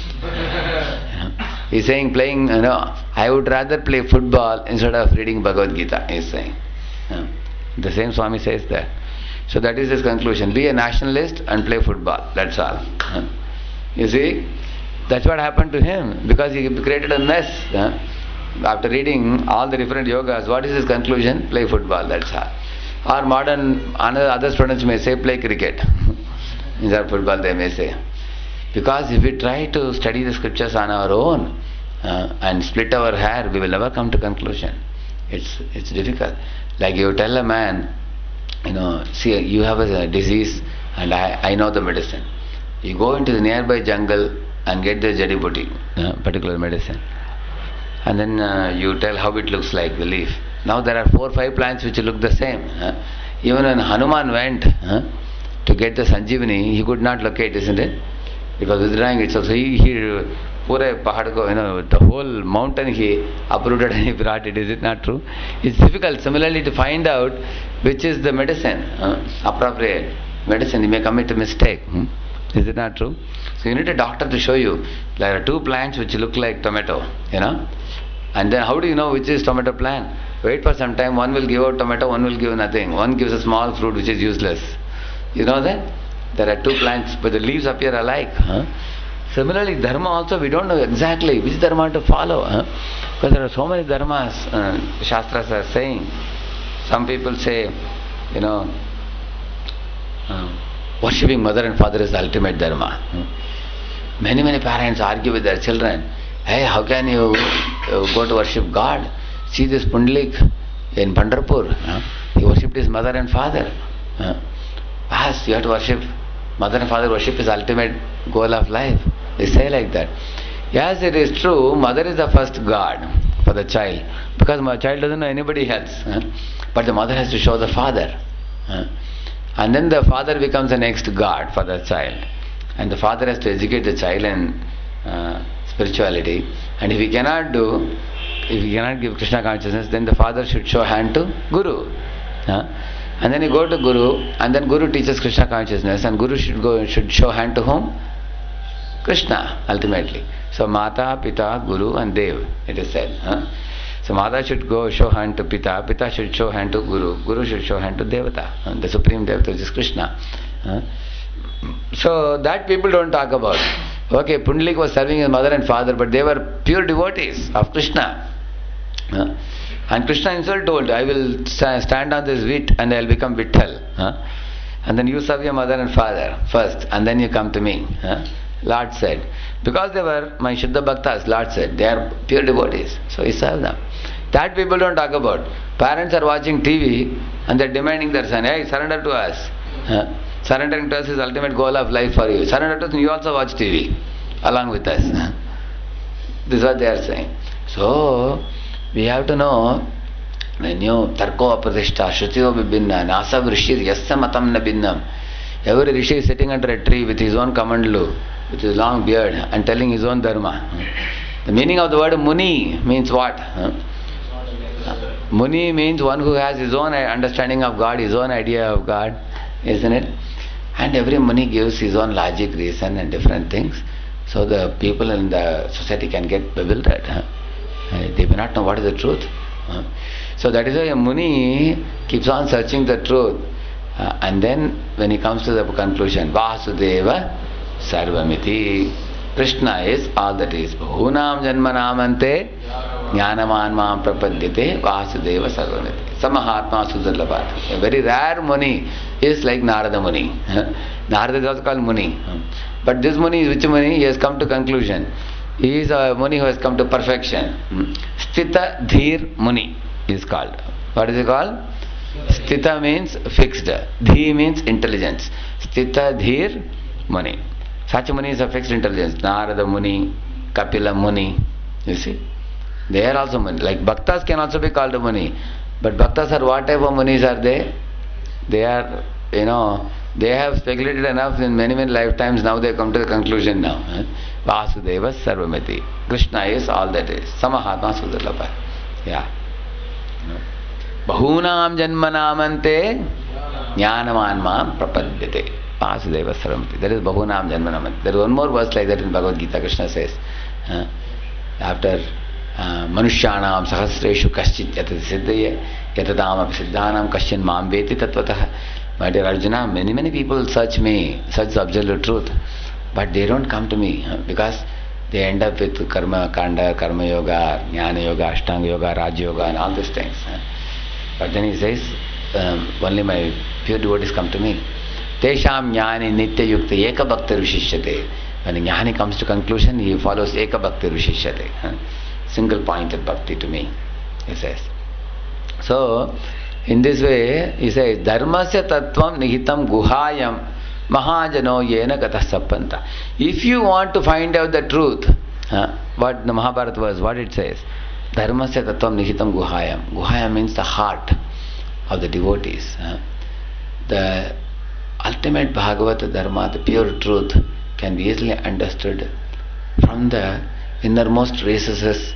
He's saying playing, I would rather play football instead of reading Bhagavad Gita, he's saying. The same Swami says that. So that is his conclusion. Be a nationalist and play football. That's all. You see, that's what happened to him because he created a mess. After reading all the different yogas, what is his conclusion? Play football. That's all. Or modern, other students may say play cricket. Instead of football, they may say. Because if we try to study the scriptures on our own and split our hair, we will never come to conclusion. It's difficult. Like you tell a man, see, you have a disease and I know the medicine. You go into the nearby jungle and get the jadi buti, particular medicine. And then you tell how it looks like, the leaf. Now there are 4 or 5 plants which look the same. Even when Hanuman went to get the Sanjeevani, he could not locate, isn't it? It was withdrawing itself. So he pure pahad ko, the whole mountain he uprooted and he brought it. Is it not true? It's difficult similarly to find out which is the medicine, appropriate medicine. You may commit a mistake. Is it not true? So you need a doctor to show you. There are 2 plants which look like tomato, And then how do you know which is tomato plant? Wait for some time, one will give out tomato, one will give nothing. One gives a small fruit which is useless. You know that? There are 2 plants, but the leaves appear alike. Similarly, dharma also, we don't know exactly which dharma to follow. Because there are so many dharmas, Shastras are saying. Some people say, worshipping mother and father is the ultimate dharma. Many parents argue with their children. Hey, how can you go to worship God? See this Pundalik in Pandharpur. He worshipped his mother and father. Yes, you have to worship mother and father. Worship is ultimate goal of life. They say like that. Yes, it is true. Mother is the first God for the child. Because my child doesn't know anybody else. But the mother has to show the father. And then the father becomes the next God for the child. And the father has to educate the child in spirituality. And if he cannot give Krishna consciousness, then the father should show hand to Guru. And then you go to Guru, and then Guru teaches Krishna consciousness, and Guru should show hand to whom? Krishna, ultimately. So Mata, Pita, Guru and Dev, it is said. So Mata should go show hand to Pita, Pita should show hand to Guru, Guru should show hand to Devata, the Supreme Devata, which is Krishna. So that people don't talk about. Okay, Pundalik was serving his mother and father, but they were pure devotees of Krishna. And Krishna himself told, I will stand on this wheat and I will become Vitthal. And then you serve your mother and father first, and then you come to me. Lord said. Because they were my Shuddha Bhaktas, Lord said, they are pure devotees. So he served them. That people don't talk about. Parents are watching TV and they are demanding their son, hey, surrender to us. Surrendering to us is the ultimate goal of life for you. Surrender to us and you also watch TV along with us. This is what they are saying. So, we have to know, when you tarko apratishta, shrutiyo vibhinna, nasa vrishir yasya matam na bhinnam. Every rishi is sitting under a tree with his own kamandalu, with his long beard, and telling his own dharma. The meaning of the word muni means what? Muni means one who has his own understanding of God, his own idea of God, isn't it? And every muni gives his own logic, reason and different things. so the people in the society can get bewildered. They may not know what is the truth. So that is why a Muni keeps on searching the truth. And then when he comes to the conclusion, Vasudeva Sarvamiti, Krishna is all that is. Bhunam Janmanamante Jnanaman Mam Prapadyate Vasudeva Sarvamiti. Samahatma Sudalabhat. A very rare Muni is like Narada Muni. Narada is also called Muni. But this Muni is which Muni? He has come to conclusion. He is a Muni who has come to perfection. Sthita Dhir Muni is called. What is it called? Sthita means fixed. Dhi means intelligence. Sthita Dhir Muni. Such Muni is a fixed intelligence. Narada Muni, Kapila Muni. You see? They are also Muni. Like Bhaktas can also be called a Muni. But Bhaktas are what type of Munis are they? They are, they have speculated enough in many, many lifetimes. Now they come to the conclusion now. Vasudeva Sarvamiti. Krishna is all that is. Samahatma Sudalabha. Yeah. Bahunam Janmanamante Jnanamanmam Prapadyate. Vasudeva Sarvamiti. That is Bahunam Janmanamante. There is one more verse like that in Bhagavad Gita. Krishna says, after Manushyanam Sahasreshu Kaschit Yatati Siddhaya Yatadam Siddhanam Kashyan Mam Veti Tatvatah. My dear Arjuna, many, many people search me, search the absolute truth, but they don't come to me because they end up with karma, kanda, karma yoga, jnana yoga, ashtanga yoga, raj yoga and all these things. But then he says, only my pure devotees come to me. Tesham jnani nitya yukta eka bhakti vishishyate. When a jnani comes to conclusion, he follows eka bhakti vishishyate. Single pointed bhakti to me, he says. So, in this way, he says, Dharmasya tattvam nihitam guhayam mahajano yena gatah sappanta. If you want to find out the truth, what the Mahabharata was, what it says, Dharmasya tattvam nihitam guhayam. Guhayam means the heart of the devotees. The ultimate Bhagavata Dharma, the pure truth, can be easily understood from the innermost recesses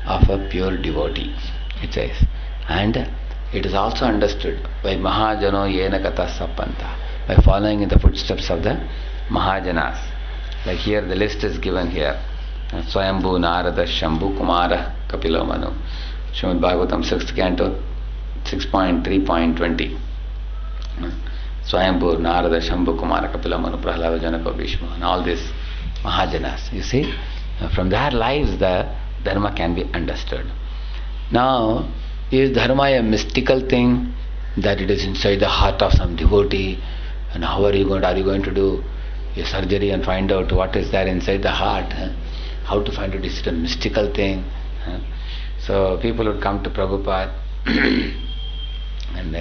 of a pure devotee, it says. And it is also understood by Mahajano Yena Kata Sappanta, by following in the footsteps of the Mahajanas. Like here the list is given here. Swayambhu Narada Shambhu Kumara Kapilo Manu. Srimad Bhagavatam 6th canto 6.3.20. Swayambhu Narada Shambhu Kumara Kapilo Manu Prahlada Janaka Bhishma and all these Mahajanas. You see, from their lives the Dharma can be understood. Now, is Dharma a mystical thing that it is inside the heart of some devotee? And how are you going to do a surgery and find out what is there inside the heart? How to find out, is it a mystical thing? So people would come to Prabhupada and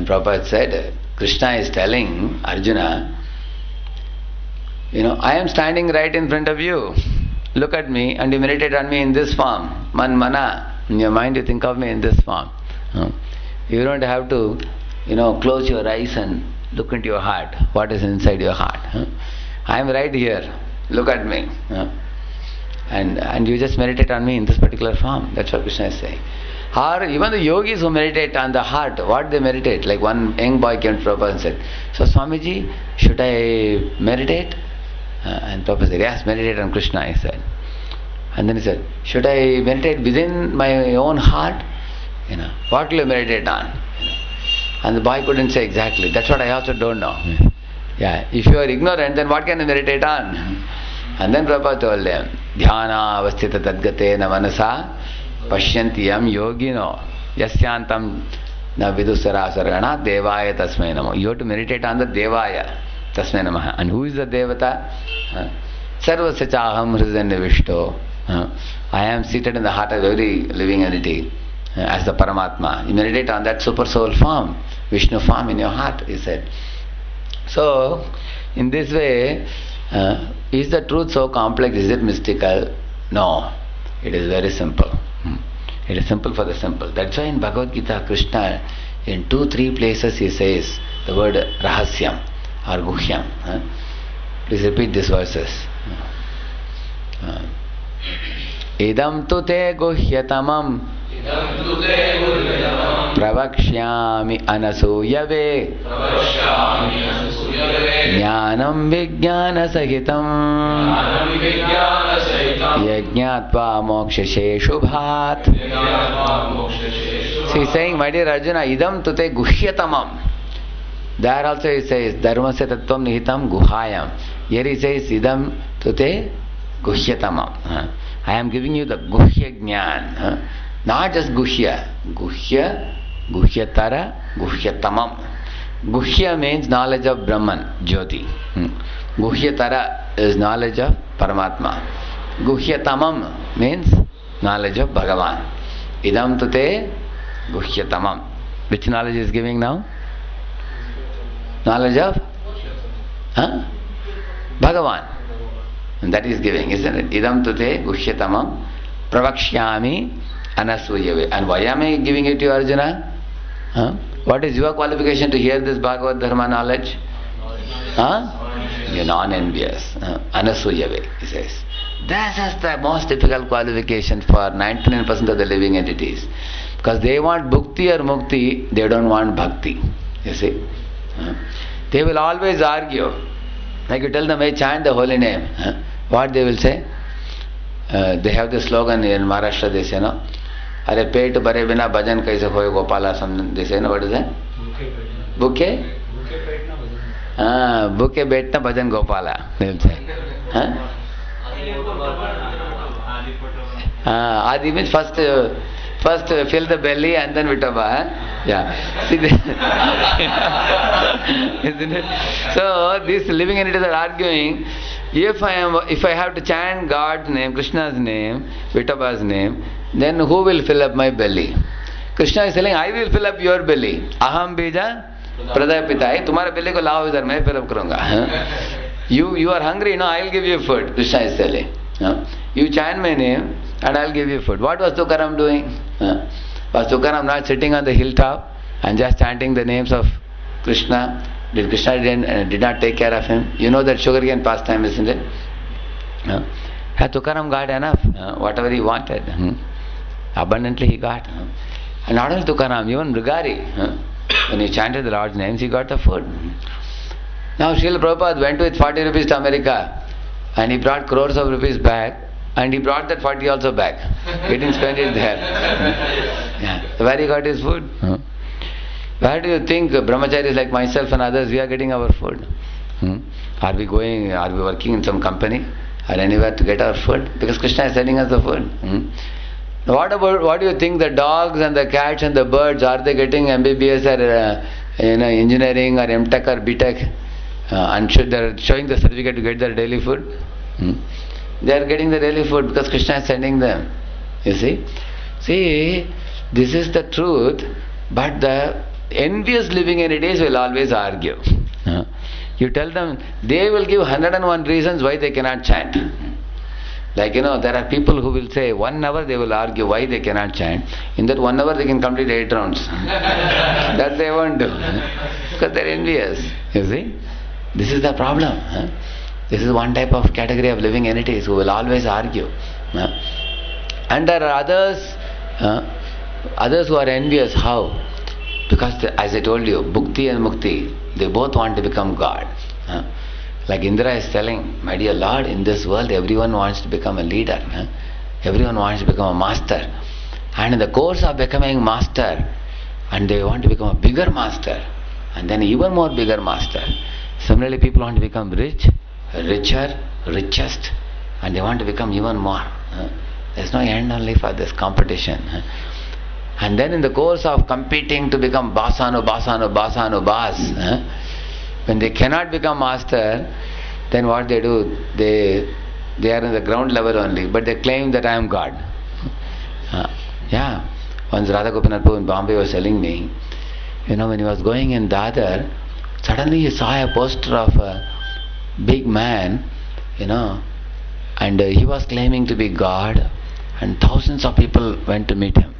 Prabhupada said, Krishna is telling Arjuna, I am standing right in front of you. Look at me and you meditate on me in this form. Man mana. In your mind you think of me in this form. You don't have to, close your eyes and look into your heart. What is inside your heart? I am right here. Look at me. And you just meditate on me in this particular form. That's what Krishna is saying. Or even the yogis who meditate on the heart, what they meditate? Like one young boy came to Prabhupada and said, so Swamiji, should I meditate? And Prabhupada said, yes, meditate on Krishna, he said. And then he said, should I meditate within my own heart? What will you meditate on? And the boy couldn't say exactly. That's what I also don't know. Yeah, if you are ignorant, then what can you meditate on? And then Prabhupada told them, Dhyana avasthita tadgatena manasa pashyantiyam yogino yasyantam na vidusara sargana devaya tasmai namo. You have to meditate on the devaya tasmai namaha. And who is the devata? Sarvasya chaham hridayavishto. I am seated in the heart of every living entity as the Paramatma. You meditate on that super soul form, Vishnu form in your heart, he said. So, in this way, is the truth so complex? Is it mystical? No. It is very simple. It is simple for the simple. That's why in Bhagavad Gita, Krishna, in 2-3 places he says the word Rahasyam or Guhyam. Please repeat these verses. Idam tu te guhyatamam pravakshami anasuyave Jnanam vijnana sahitam yajñātvā mokṣashe shubhāt. So he is saying, my dear Arjuna, idam tute guhyatamam. There also he says, dharmasya tattvam nihitam guhayam. Here he says, idam tute guhyatamam. I am giving you the guhya jnana. Not just guhya. Guhya, guhyatara, guhyatamam. Guhya means knowledge of Brahman, Jyoti. Guhyatara is knowledge of Paramatma. Guhyatamam means knowledge of Bhagavan. Idam tute guhyatamam. Which knowledge is giving now? Knowledge of Bhagavan. And that is giving, isn't it? Idam tute guhyatamam pravakshyami anasuyave. And why am I giving it to you, Arjuna? What is your qualification to hear this Bhagavad Dharma knowledge? You're non-envious. Anasuyave, he says. This is the most difficult qualification for 99% of the living entities. Because they want bhukti or mukti, they don't want bhakti. You see? They will always argue. Like you tell them, hey, chant the holy name. What they will say? They have the slogan in Maharashtra, they say, no? Are pet bare bina bhajan kaise hoye Gopala, they say, no? What is that? Bhuke? Bhuke betna bhajan Gopala, they will say. Adi means first fill the belly and then Vitaba. Yeah. See, isn't it? So these living entities are arguing, if I have to chant God's name, Krishna's name, Vitaba's name, then who will fill up my belly? Krishna is telling, I will fill up your belly. Aham bija pradaya pita. Tumhara belly ko lao idhar, main fill up karunga. You are hungry, no, I will give you food. Krishna is telling. You chant my name and I will give you food. What was Tukaram doing? Was Tukaram not sitting on the hilltop and just chanting the names of Krishna? Did Krishna did not take care of him? You know that sugarcane pastime, isn't it? Tukaram got enough, whatever he wanted. Abundantly he got. And not only Tukaram, even Brigari, when he chanted the Lord's names, he got the food. Now Srila Prabhupada went with 40 rupees to America and he brought crores of rupees back and he brought that 40 also back. He didn't spend it there. Where he got his food? Where do you think brahmacharis like myself and others, we are getting our food? Are we working in some company or anywhere to get our food? Because Krishna is sending us the food. What do you think the dogs and the cats and the birds, are they getting MBBS or engineering or MTech or BTech? And they are showing the certificate to get their daily food? They are getting the daily food because Krishna is sending them. You see? See, this is the truth, but the envious living entities will always argue. You tell them, they will give 101 reasons why they cannot chant. Like, there are people who will say 1 hour they will argue why they cannot chant. In that 1 hour they can complete 8 rounds. That they won't do. Because they are envious. You see? This is the problem. This is one type of category of living entities who will always argue. And there are others who are envious. How? Because as I told you, bhukti and mukti, they both want to become God. Like Indra is telling, my dear Lord, in this world everyone wants to become a leader. Everyone wants to become a master. And in the course of becoming master, and they want to become a bigger master, and then even more bigger master. Similarly, people want to become rich, richer, richest, and they want to become even more. There's no end only for this competition. And then in the course of competing to become basano, when they cannot become master, then what they do? They are in the ground level only, but they claim that I am God. Once Radha Gopinath Prabhu in Bombay was telling me, when he was going in Dadar, suddenly he saw a poster of a big man, and he was claiming to be God, and thousands of people went to meet him.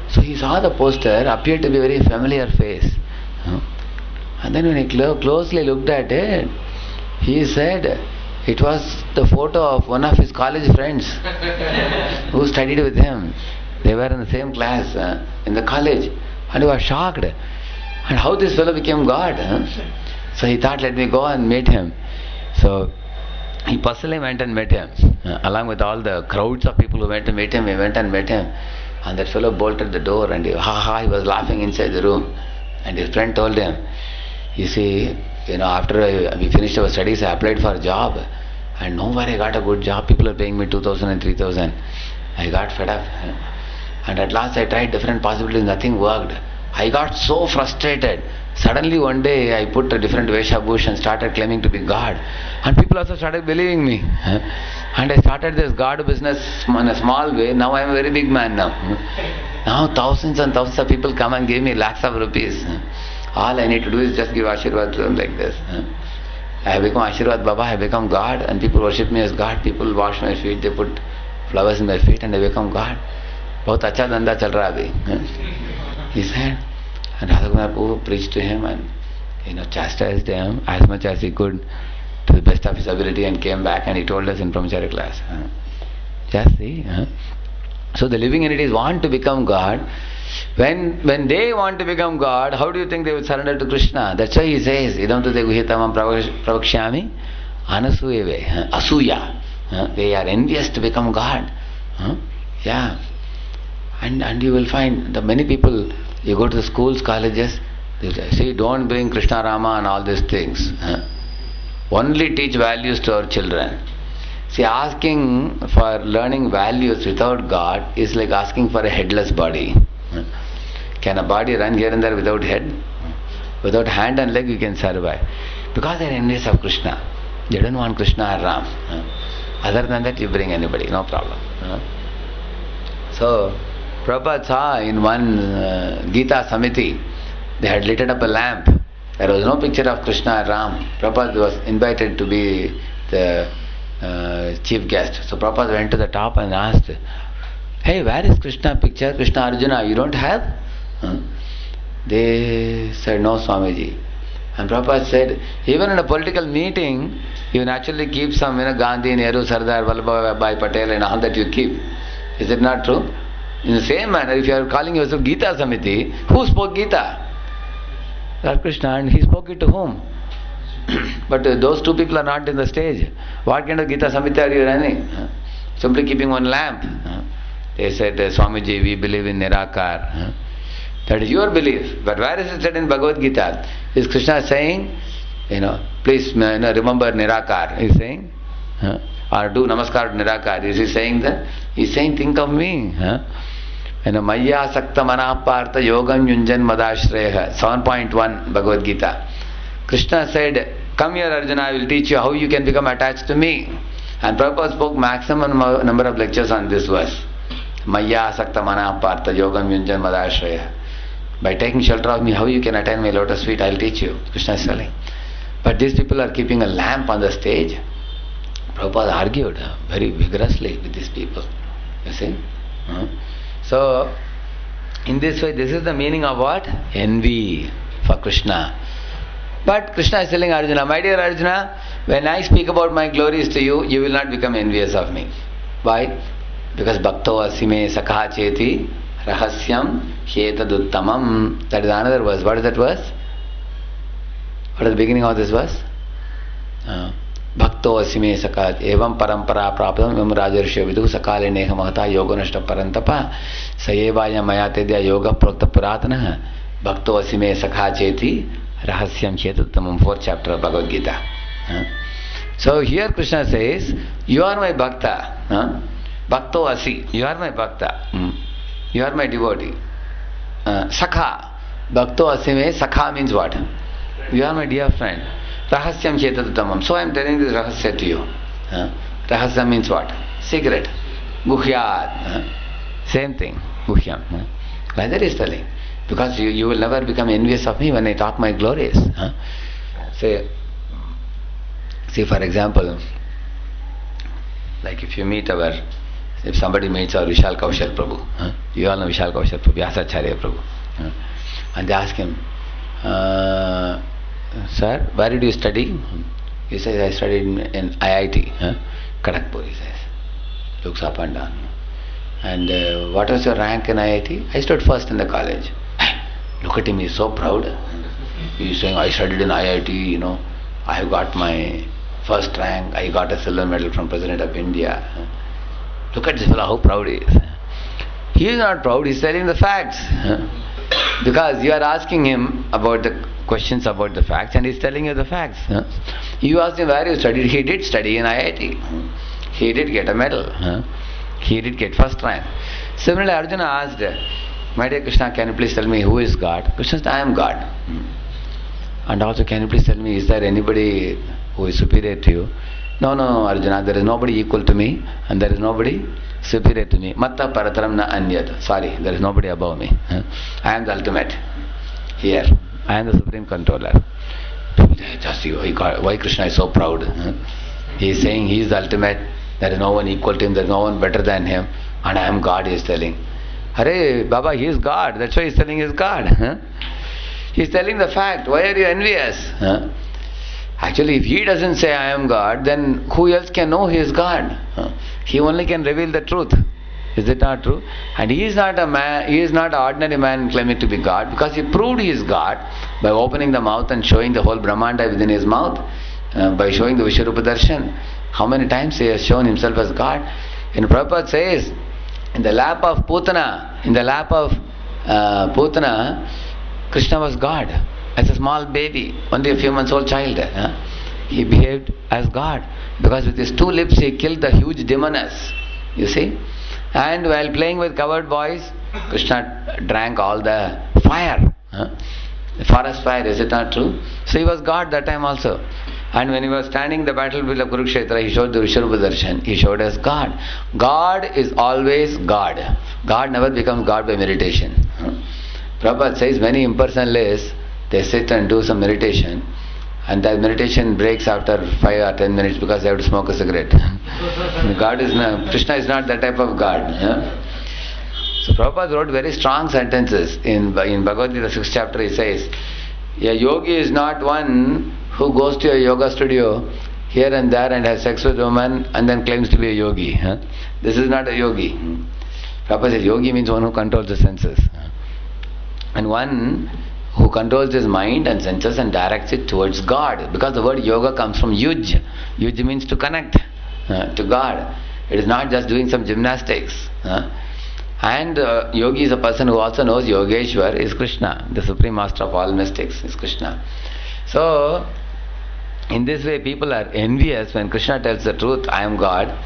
So he saw the poster, appeared to be a very familiar face. And then when he closely looked at it, he said it was the photo of one of his college friends who studied with him. They were in the same class in the college, and he was shocked. And how this fellow became God? So he thought, let me go and meet him. So he personally went and met him, along with all the crowds of people who went to meet him. He went and met him, and that fellow bolted the door, and he was laughing inside the room. And his friend told him, you see, after we finished our studies, I applied for a job, and nowhere I got a good job. People are paying me 2,000 and 3,000. I got fed up, and at last I tried different possibilities. Nothing worked. I got so frustrated. Suddenly one day I put a different Veshabhush and started claiming to be God, and people also started believing me, and I started this God business in a small way. Now I am a very big man now. Now thousands and thousands of people come and give me lakhs of rupees. All I need to do is just give Ashirwad to them like this. I have become Ashirwad Baba, I have become God, and people worship me as God. People wash my feet, they put flowers in my feet, and I become God. बहुत अच्छा धंधा चल रहा अभी. He said, and Radhakumar Prabhu preached to him and chastised him as much as he could to the best of his ability, and came back and he told us in Brahmacharya class. Just see. So the living entities want to become God. When they want to become God, how do you think they will surrender to Krishna? That's why he says, idam tu te guhitamam pravakshami anasuyave, asuya. They are envious to become God. Yeah. And you will find that many people, you go to the schools, colleges, they say, see, don't bring Krishna Rama and all these things. Only teach values to our children. See, asking for learning values without God is like asking for a headless body. Can a body run here and there without head? Without hand and leg you can survive. Because they are envious of Krishna. They don't want Krishna or Ram. Other than that you bring anybody, no problem. So, Prabhupada saw in one Gita Samiti, they had lit up a lamp. There was no picture of Krishna or Ram. Prabhupada was invited to be the chief guest. So Prabhupada went to the top and asked, hey, where is Krishna picture? Krishna Arjuna, you don't have? They said, no, Swamiji. And Prabhupada said, even in a political meeting, you naturally keep some, Gandhi, Nehru, Sardar, Vallabhbhai Patel and all that you keep. Is it not true? In the same manner, if you are calling yourself Gita Samiti, who spoke Gita? Lord Krishna, and he spoke it to whom? But those two people are not in the stage. What kind of Gita Samiti are you running? Simply keeping one lamp. They said, Swamiji, we believe in Nirakar. That is your belief. But where is it said in Bhagavad Gita? Is Krishna saying, please remember Nirakar? He is saying, or do Namaskar to Nirakar. Is he saying that? He is saying, think of me. Maya Sakta Manapartha Yogam Yunjan Madashreha. 7.1 Bhagavad Gita. Krishna said, come here Arjuna, I will teach you how you can become attached to me. And Prabhupada spoke maximum number of lectures on this verse. Maya Sakta Manapartha Yogam Yunjan Madashreha. By taking shelter of me, how you can attain my lotus feet, I will teach you. Krishna is telling. But these people are keeping a lamp on the stage. Prabhupada argued very vigorously with these people. You see? So, in this way, this is the meaning of what? Envy for Krishna. But Krishna is telling Arjuna, my dear Arjuna, when I speak about my glories to you, you will not become envious of me. Why? Because Bhakto asime sakha cheti rahasyam hyetaduttamam. That is another verse. What is that verse? What is the beginning of this verse? Bhakto asime sakha evam parampara prapadam evam rajarsya vidu sakale neha mahata yoganashta parantapa sayevaya mayatedya yoga prokta puratana bhakto asime sakha cheti rahasyam hyetaduttamam. 4th chapter of Bhagavad Gita. So here Krishna says, you are my bhakta. Bhakto asi, you are my bhakta. You are my devotee. Sakha. Bhakto asime, sakha means what? You are my dear friend. Rahasyam chetatatamam. So I am telling this rahasya to you. Rahasya means what? Secret. Guhyat. Same thing. Guhyam. Like that is telling. Because you will never become envious of me when I talk my glories. See, for example, like if somebody meets our Vishal Kaushal Prabhu, you all know Vishal Kaushal Prabhu, Vyasacharya Prabhu, and they ask him, sir, where did you study? He says, I studied in IIT, Kharagpur, he says. Looks up and down. And what was your rank in IIT? I stood first in the college. Look at him, he is so proud. He is saying, I studied in IIT, I have got my first rank, I got a silver medal from President of India. Look at this fellow, how proud he is. He is not proud, he is telling the facts. Because you are asking him about the questions about the facts and he is telling you the facts. You asked him where you studied, he did study in IIT. He did get a medal. He did get first rank. Similarly, Arjuna asked, my dear Krishna, can you please tell me who is God? Krishna said, I am God. And also, can you please tell me, is there anybody who is superior to you? No, Arjuna, there is nobody equal to me and there is nobody superior to me. Matta parataram na anyat. Sorry, there is nobody above me. I am the ultimate. Here, I am the supreme controller. Just see why Krishna is so proud. He is saying he is the ultimate. There is no one equal to him, there is no one better than him. And I am God, he is telling. Hare, Baba, he is God. That's why he is telling he is God. He is telling the fact. Why are you envious? Actually, if he doesn't say I am God, then who else can know he is God? He only can reveal the truth. Is it not true? And he is not a man, he is not an ordinary man claiming to be God, because he proved he is God by opening the mouth and showing the whole Brahmanda within his mouth, by showing the Vishwarupa Darshan. How many times he has shown himself as God? And Prabhupada says, in the lap of Putana, Krishna was God. As a small baby, only a few months old child. He behaved as God. Because with his 2 lips he killed the huge demoness. You see? And while playing with cowherd boys, Krishna drank all the fire. The forest fire, is it not true? So he was God that time also. And when he was standing in the battlefield of Kurukshetra, he showed the Vishwarupa Darshan. He showed as God. God is always God. God never becomes God by meditation. Prabhupada says many impersonalists, they sit and do some meditation, and that meditation breaks after 5 or 10 minutes because they have to smoke a cigarette. Krishna is not that type of God. So Prabhupada wrote very strong sentences. In Bhagavad Gita, 6th chapter, he says, a yogi is not one who goes to a yoga studio here and there and has sex with women and then claims to be a yogi. This is not a yogi. Prabhupada says yogi means one who controls the senses. And one who controls his mind and senses and directs it towards God. Because the word yoga comes from yuj. Yuj means to connect to God. It is not just doing some gymnastics. And yogi is a person who also knows Yogeshwar is Krishna. The supreme master of all mystics is Krishna. So, in this way people are envious when Krishna tells the truth, I am God.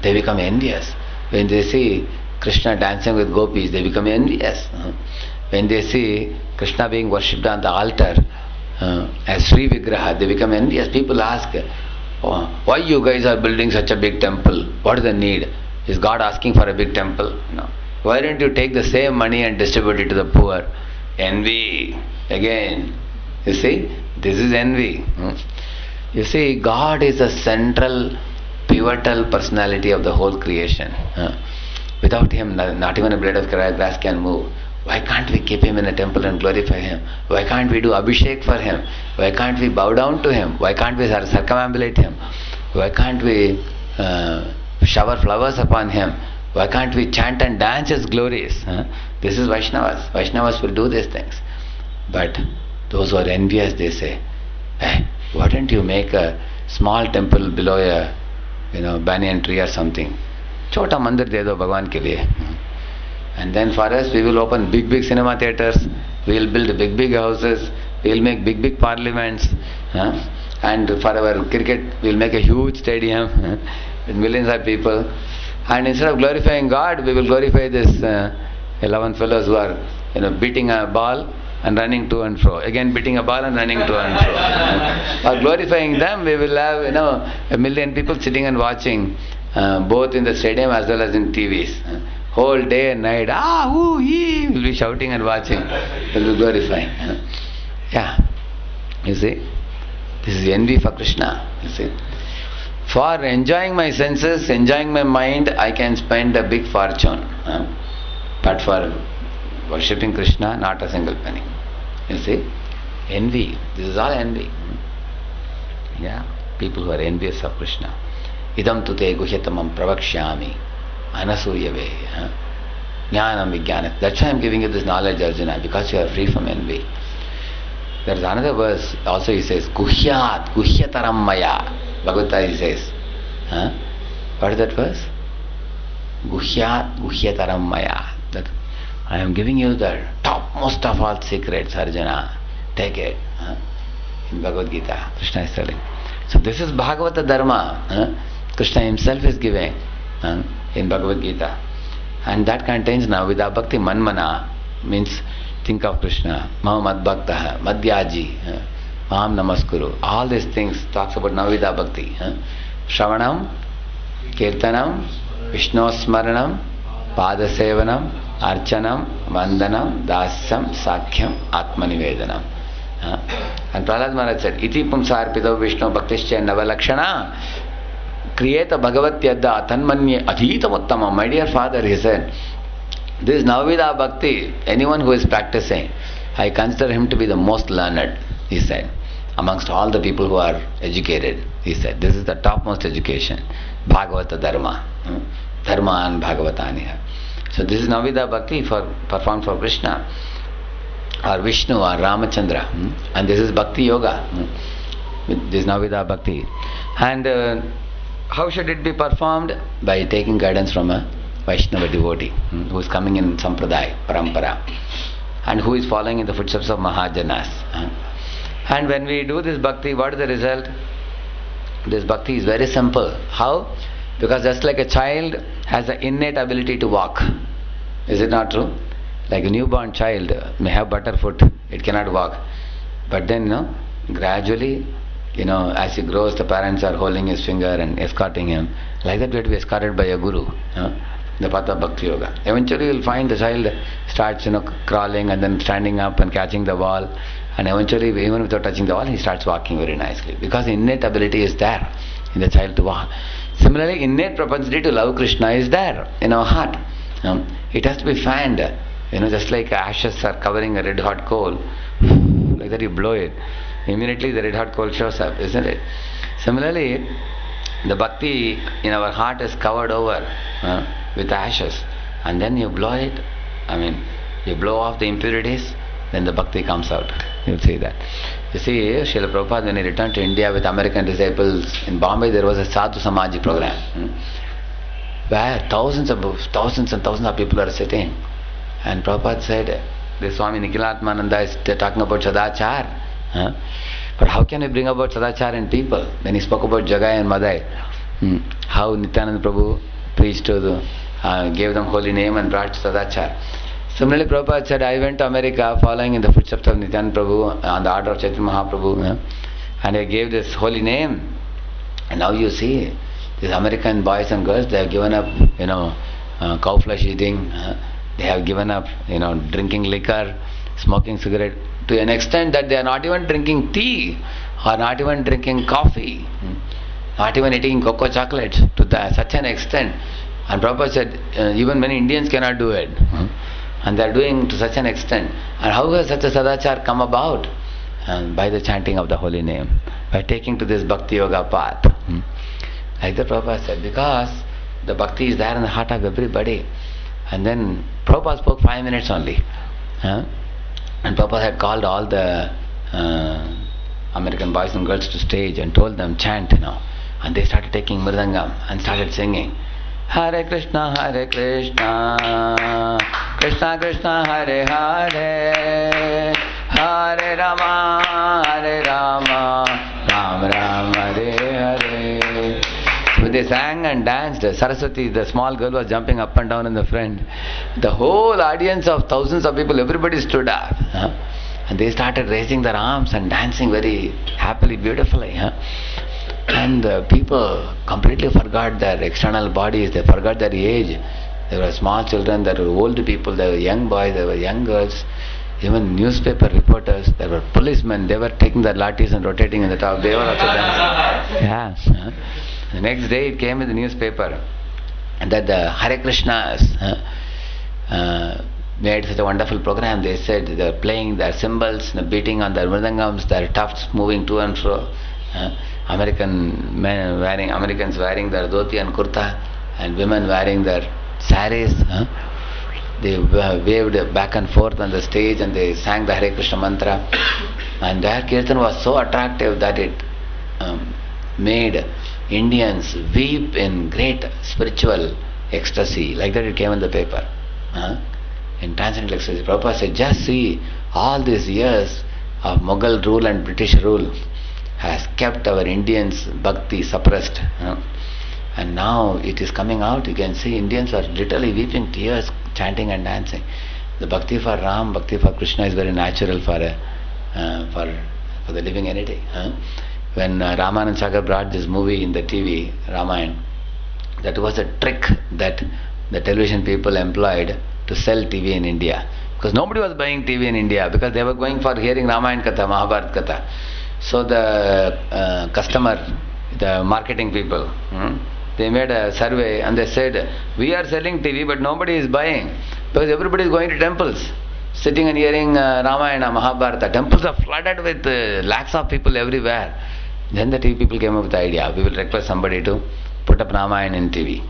They become envious. When they see Krishna dancing with gopis, they become envious. When they see Krishna being worshipped on the altar as Sri Vigraha, they become envious. People ask, why you guys are building such a big temple? What is the need? Is God asking for a big temple? No. Why don't you take the same money and distribute it to the poor? Envy. Again. You see? This is envy. You see, God is the central, pivotal personality of the whole creation. Without Him, not even a blade of grass can move. Why can't we keep Him in a temple and glorify Him? Why can't we do Abhishek for Him? Why can't we bow down to Him? Why can't we circumambulate Him? Why can't we shower flowers upon Him? Why can't we chant and dance His glories? This is Vaishnavas. Vaishnavas will do these things. But those who are envious, they say, hey, why don't you make a small temple below a banyan tree or something? Chota mandir de do Bhagwan ke liye. And then for us, we will open big cinema theaters, we will build big houses, we will make big parliaments, and for our cricket, we will make a huge stadium with millions of people. And instead of glorifying God, we will glorify this 11 fellows who are beating a ball and running to and fro. Again beating a ball and running to and fro. Or glorifying them, we will have 1 million people sitting and watching, both in the stadium as well as in TVs. Whole day and night, we will be shouting and watching. We will be glorifying. Yeah. You see? This is envy for Krishna. You see? For enjoying my senses, enjoying my mind, I can spend a big fortune. But for worshipping Krishna, not a single penny. You see? Envy. This is all envy. Yeah. People who are envious of Krishna. Idam tute guhyatamam pravakshyami anasuyave. Jnanam vijnana. That's why I am giving you this knowledge, Arjuna, because you are free from envy. There is another verse also he says, Guhyat, Guhyataram Maya. Bhagavata he says. Huh? What is that verse? Guhyat, Guhyataram Maya. That I am giving you the topmost of all secrets, Arjuna. Take it. Huh? In Bhagavad Gita, Krishna is telling. So this is Bhagavata Dharma. Huh? Krishna himself is giving in Bhagavad Gita. And that contains Navida Bhakti Manmana, means think of Krishna. Mahamad Bhaktaha, Madhyaji, Maham Namaskuru. All these things talks about Navida Bhakti. Shravanam, Kirtanam, Vishnu Smaranam, Padasevanam, Archanam, Vandanam, Dasyam, Sakhyam, Atmanivedanam. And Prahlad Maharaj said, Iti Pumsarpitav Vishnu Bhaktischa Navalakshana Kriyeta Bhagavat Yadda Tanmanye Adhitam Uttamam. My dear father, he said, this Navida Bhakti, anyone who is practicing, I consider him to be the most learned, he said, amongst all the people who are educated. He said, this is the topmost education. Bhagavata Dharma. Dharma and Bhagavataniha. So this is Navida Bhakti performed for Krishna or Vishnu or Ramachandra. And this is Bhakti Yoga. This is Navida Bhakti. And how should it be performed? By taking guidance from a Vaishnava devotee who is coming in Sampradaya, Parampara, and who is following in the footsteps of Mahajanas. And when we do this bhakti, what is the result? This bhakti is very simple. How? Because just like a child has an innate ability to walk. Is it not true? Like a newborn child may have butter foot, it cannot walk. But then, gradually, as he grows, the parents are holding his finger and escorting him. Like that we have to be escorted by a guru. The path of Bhakti Yoga. Eventually you will find the child starts crawling and then standing up and catching the wall, and eventually even without touching the wall he starts walking very nicely, because innate ability is there in the child to walk. Similarly, innate propensity to love Krishna is there in our heart. It has to be fanned. Just like ashes are covering a red hot coal, like that you blow it, immediately the red hot coal shows up, isn't it? Similarly, the bhakti in our heart is covered over with ashes, and then you blow it, you blow off the impurities, then the bhakti comes out. You'll see that. You see, Srila Prabhupada, when he returned to India with American disciples, in Bombay there was a Sadhu Samaji program, where thousands and thousands of people are sitting. And Prabhupada said, the Swami Nikhilatmananda is talking about Sadachar. But how can we bring about Sadachar in people? Then he spoke about Jagai and Madai. How Nityananda Prabhu preached to gave them holy name and brought Sadachar. Similarly, Prabhupada said, I went to America following in the footsteps of Nityananda Prabhu on the order of Chaitanya Mahaprabhu, and I gave this holy name. And now you see, these American boys and girls, they have given up, cow flesh eating. They have given up, drinking liquor, smoking cigarette, to an extent that they are not even drinking tea or not even drinking coffee, not even eating cocoa chocolates to such an extent. And Prabhupada said, even many Indians cannot do it. And they are doing to such an extent. And how has such a sadachar come about? By the chanting of the holy name, by taking to this bhakti yoga path. Like the Prabhupada said, because the bhakti is there in the heart of everybody. And then Prabhupada spoke 5 minutes only. And Prabhupada had called all the American boys and girls to stage and told them, chant, And they started taking mridangam and started singing. Hare Krishna, Krishna Krishna, Hare Hare, Hare Rama, Ram Ram, Hare Hare. So they sang and danced. Saraswati, the small girl, was jumping up and down in the front. The whole audience of thousands of people, everybody stood up. And they started raising their arms and dancing very happily, beautifully. And the people completely forgot their external bodies, they forgot their age. There were small children, there were old people, there were young boys, there were young girls, even newspaper reporters, there were policemen, they were taking their lathis and rotating in the top, they were also dancing. Yeah. The next day it came in the newspaper that the Hare Krishnas made such a wonderful program. They said they were playing their cymbals, beating on their mridangams, their tufts moving to and fro. Americans wearing their dhoti and kurta, and women wearing their saris. They waved back and forth on the stage and they sang the Hare Krishna mantra. And their kirtan was so attractive that it made Indians weep in great spiritual ecstasy. Like that it came in the paper. In transcendental ecstasy. Prabhupada said, just see, all these years of Mughal rule and British rule has kept our Indians' bhakti suppressed. And now it is coming out. You can see Indians are literally weeping tears, chanting and dancing. The bhakti for Ram, bhakti for Krishna is very natural for the living entity. When Ramanand Sagar brought this movie in the TV, Ramayana, that was a trick that the television people employed to sell TV in India. Because nobody was buying TV in India, because they were going for hearing Ramayana Katha, Mahabharat Katha. So the customer, the marketing people, they made a survey and they said, we are selling TV but nobody is buying, because everybody is going to temples, sitting and hearing Ramayana, Mahabharata. Temples are flooded with lakhs of people everywhere. Then the TV people came up with the idea, we will request somebody to put up Ramayana in TV.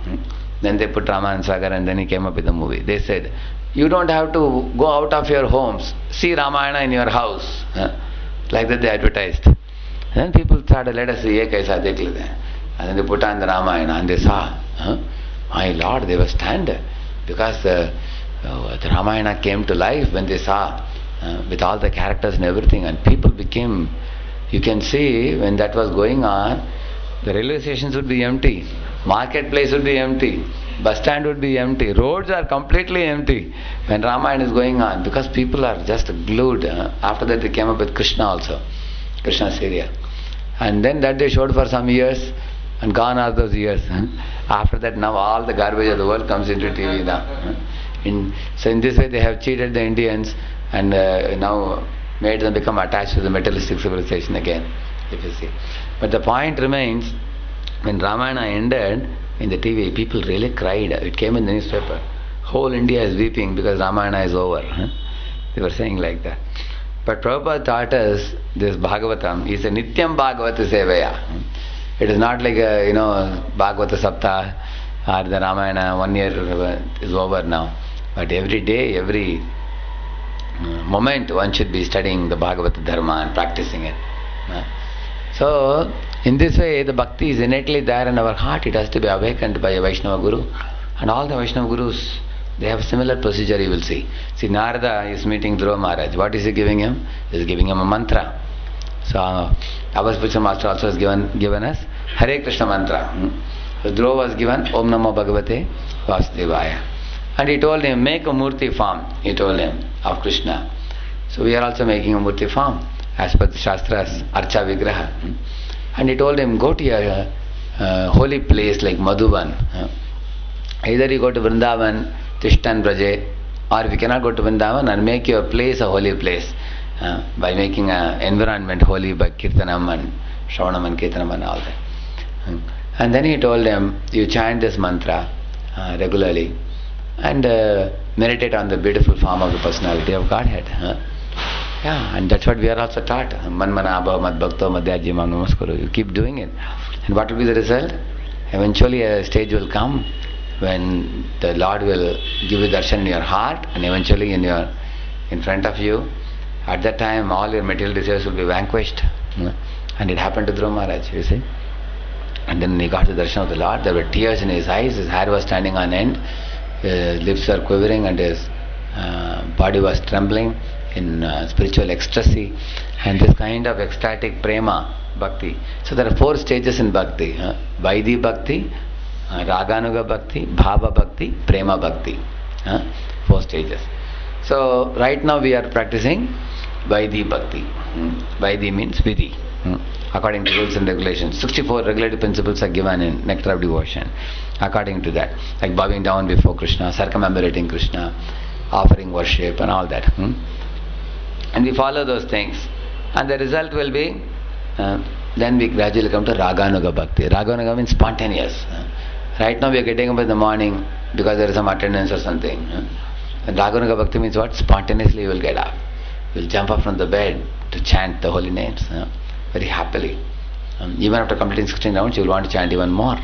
Then they put Ramayana Sagar and then he came up with the movie. They said, you don't have to go out of your homes, see Ramayana in your house. Like that they advertised. Then people started, let us see, ye kaisa dekh lete hain. And then they put on the Ramayana and they saw, my Lord, they were stunned, because the Ramayana came to life when they saw with all the characters and everything, and people became, you can see when that was going on, the railway stations would be empty, marketplace would be empty, bus stand would be empty, roads are completely empty when Ramayana is going on, because people are just glued. After that they came up with Krishna also, Krishna serial. And then that they showed for some years, and gone are those years. After that now all the garbage of the world comes into TV now. So in this way they have cheated the Indians and now made them become attached to the materialistic civilization again, if you see. But the point remains, when Ramayana ended in the TV, people really cried. It came in the newspaper. Whole India is weeping because Ramayana is over. They were saying like that. But Prabhupada taught us this Bhagavatam is a Nityam Bhagavata Sevaya. It is not like a, Bhagavata Saptah or the Ramayana, 1 year is over now. But every day, every moment, one should be studying the Bhagavata Dharma and practicing it. So, in this way, the bhakti is innately there in our heart. It has to be awakened by a Vaishnava Guru. And all the Vaishnava Gurus, they have a similar procedure, you will see. See, Narada is meeting Dhruva Maharaj. What is he giving him? He is giving him a mantra. So, our spiritual master also has given us Hare Krishna mantra. So, Dhruva was given Om Namo Bhagavate Vasudevaya. And he told him, make a murti form, he told him, of Krishna. So, we are also making a murti form, as per the Shastras, Archa Vigraha. And he told him, go to a holy place like Madhuban. Either you go to Vrindavan, Tishtan Braje, or if you cannot go to Vrindavan, and make your place a holy place by making an environment holy by Kirtanam and Shravanam and Kirtanam and all that. And then he told him, you chant this mantra regularly and meditate on the beautiful form of the personality of Godhead. Yeah, and that's what we are also taught. Man manabha mad bhakto madhyaji mam namaskuru. You keep doing it. And what will be the result? Eventually a stage will come when the Lord will give you darshan in your heart, and eventually in front of you. At that time all your material desires will be vanquished. And it happened to Dhruva Maharaj, you see. And then he got the darshan of the Lord. There were tears in his eyes, his hair was standing on end, his lips were quivering, and his body was trembling in spiritual ecstasy, and this kind of ecstatic prema bhakti. So there are 4 stages in bhakti: Vaidhi bhakti, Raganuga bhakti, Bhava bhakti, Prema bhakti. 4 stages. So right now we are practicing Vaidhi bhakti. Vaidhi means Vidhi. According to rules and regulations, 64 regulative principles are given in Nectar of Devotion. According to that, like bowing down before Krishna, circumambulating Krishna, offering worship and all that. And we follow those things, and the result will be then we gradually come to Raganuga bhakti. Raganuga means spontaneous. Right now we are getting up in the morning because there is some attendance or something. And Raganuga bhakti means what? Spontaneously you will get up. You will jump up from the bed to chant the holy names very happily. Even after completing 16 rounds you will want to chant even more.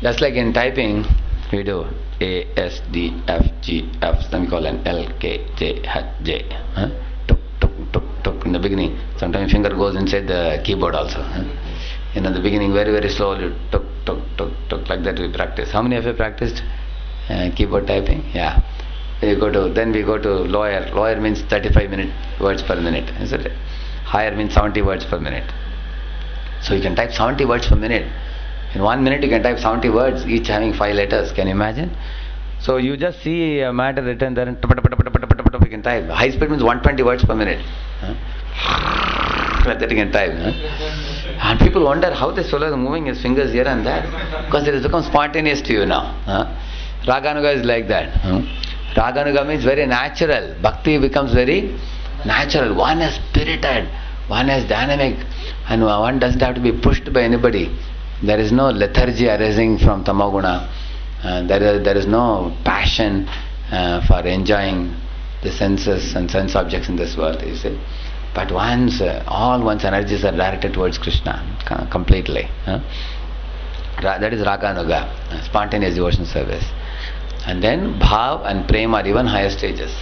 Just like in typing, we do A, S, D, F, G, F, semicolon, L, K, J, H, J. Tuk, tuk, tuk, tuk. in the beginning. Sometimes finger goes inside the keyboard also. In the beginning, very, very slowly, tuk, tuk, tuk, tuk, like that we practice. How many of you practiced keyboard typing? Yeah. Then we go to lower. Lower means 35 words per minute, isn't it? Higher means 70 words per minute. So you can type 70 words per minute. In 1 minute you can type 70 words, each having 5 letters. Can you imagine? So you just see a matter written there and you can type. High speed means 120 words per minute. Like that you can type. And people wonder how this fellow is moving his fingers here and there. Because it has become spontaneous to you now. Raganuga is like that. Raganuga means very natural. Bhakti becomes very natural. One is spirited, one is dynamic, and one doesn't have to be pushed by anybody. There is no lethargy arising from tamoguna. There is no passion for enjoying the senses and sense objects in this world, you see. But all one's energies are directed towards Krishna completely. That is Raganuga, spontaneous devotion service. And then Bhav and Prem are even higher stages.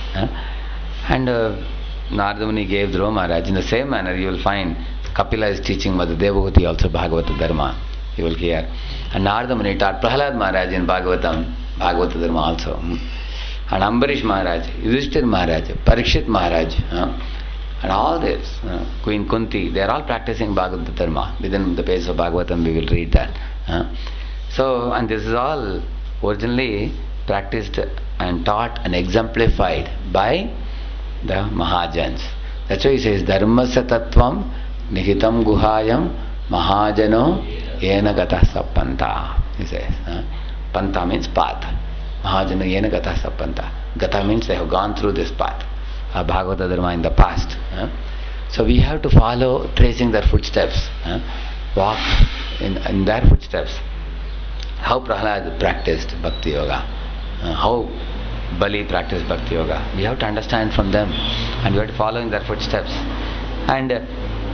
And Narada Muni gave Dhruva Maharaj. In the same manner, you will find Kapila is teaching Madhu Devahuti also Bhagavata Dharma. You will hear. And Narada Muni taught Prahlad Maharaj in Bhagavata Dharma also. And Ambarish Maharaj, Yudhishthir Maharaj, Parikshit Maharaj, and all this, Queen Kunti, they are all practicing Bhagavata Dharma. Within the page of Bhagavatam we will read that. So, and this is all originally practiced and taught and exemplified by the Mahajans. That's why he says, Dharmasya tattvam nihitam guhayam mahajano yena gata sapanta. He says, Panta means path. Mahajano yena gata sapanta. Gata means they have gone through this path. Bhagavata Dharma in the past. So we have to follow, tracing their footsteps. Walk in their footsteps. How Prahlad practiced Bhakti Yoga. How Bali practiced Bhakti Yoga. We have to understand from them and we have to follow in their footsteps. And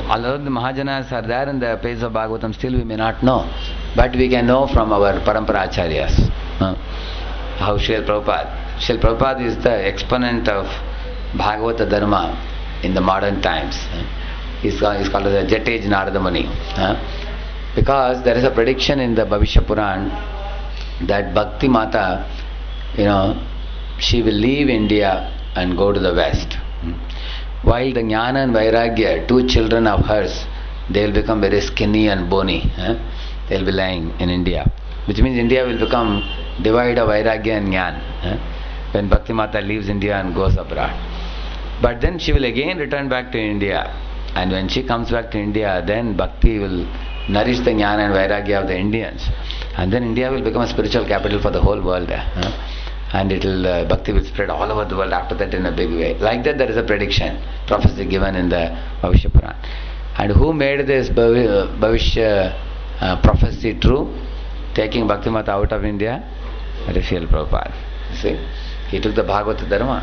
although the Mahajanas are there in the page of Bhagavatam, still we may not know. But we can know from our Parampara Acharyas. How Srila Prabhupada. Srila Prabhupada is the exponent of Bhagavata Dharma in the modern times. He's called as the Jet Age Narada Muni. Because there is a prediction in the Bhavishya Puran that Bhakti Mata, she will leave India and go to the West. While the Jnana and Vairagya, two children of hers, they will become very skinny and bony. They will be lying in India. Which means India will become divided of Vairagya and Jnana. When Bhakti Mata leaves India and goes abroad. But then she will again return back to India. And when she comes back to India, then Bhakti will nourish the Jnana and Vairagya of the Indians. And then India will become a spiritual capital for the whole world. And Bhakti will spread all over the world after that in a big way. Like that there is a prediction, prophecy given in the Bhavishya Puran. And who made this Bhavishya prophecy true? Taking Bhakti Mata out of India? Srila Prabhupada. See? He took the Bhagavata Dharma.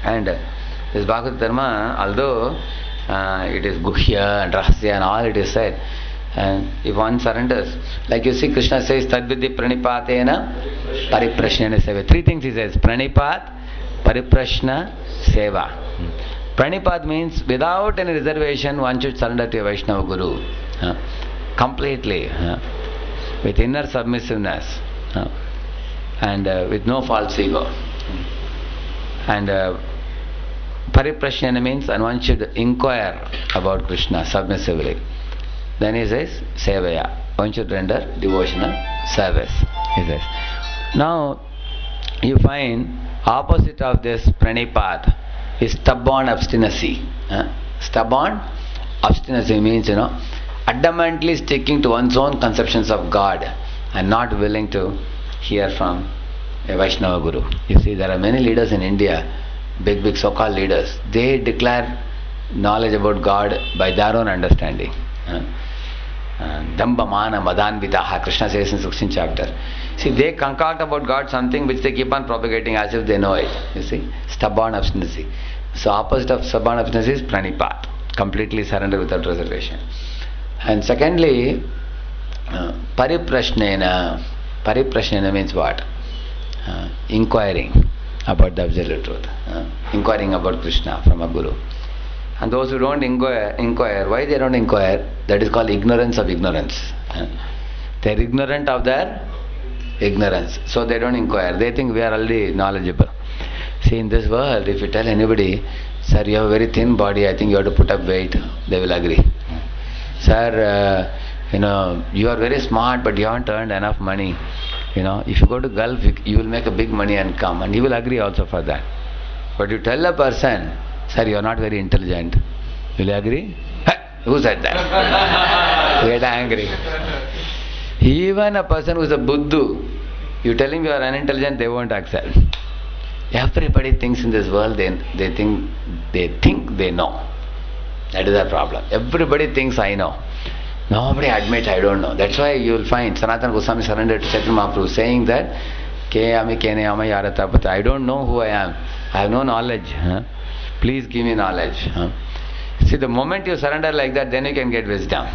And this Bhagavata Dharma, although it is Guhya and Rahasya and all it is said, and if one surrenders, like you see Krishna says, Tadvidhi Pranipatena Pariprashnena Seva. Three things he says, Pranipat, Pariprashna, Seva. Pranipat means without any reservation one should surrender to a Vaishnava Guru. Completely. With inner submissiveness. And with no false ego. And Pariprashnena means, and one should inquire about Krishna submissively. Then he says, Sevaya. One should render devotional service. He says. Now, you find opposite of this Pranipat is stubborn obstinacy. Stubborn obstinacy means, adamantly sticking to one's own conceptions of God and not willing to hear from a Vaishnava Guru. You see, there are many leaders in India, big so-called leaders. They declare knowledge about God by their own understanding. Damba mana madanvitaha, Krishna says in 16th chapter. See, they concoct about God something which they keep on propagating as if they know it. You see, stubborn obstinacy. So opposite of stubborn obstinacy is pranipat, completely surrender without reservation. And secondly, pariprashnena. Pariprashnena means what? Inquiring about the absolute truth. Inquiring about Krishna from a guru. And those who don't inquire, why they don't inquire? That is called ignorance of ignorance. They are ignorant of their ignorance. So they don't inquire. They think we are already knowledgeable. See, in this world, if you tell anybody, sir, you have a very thin body, I think you have to put up weight, they will agree. Sir, you are very smart, but you haven't earned enough money. If you go to Gulf, you will make a big money and come, and he will agree also for that. But you tell a person, sir, you are not very intelligent, will you agree? Who said that? Get angry. Even a person who is a Buddhu, you tell him you are unintelligent, they won't accept. Everybody thinks in this world, they think they know. That is the problem. Everybody thinks I know. Nobody admits I don't know. That's why you will find Sanatana Goswami surrendered to Chaitanya Mahaprabhu saying that I don't know who I am. I have no knowledge. Please give me knowledge. See, the moment you surrender like that, then you can get wisdom.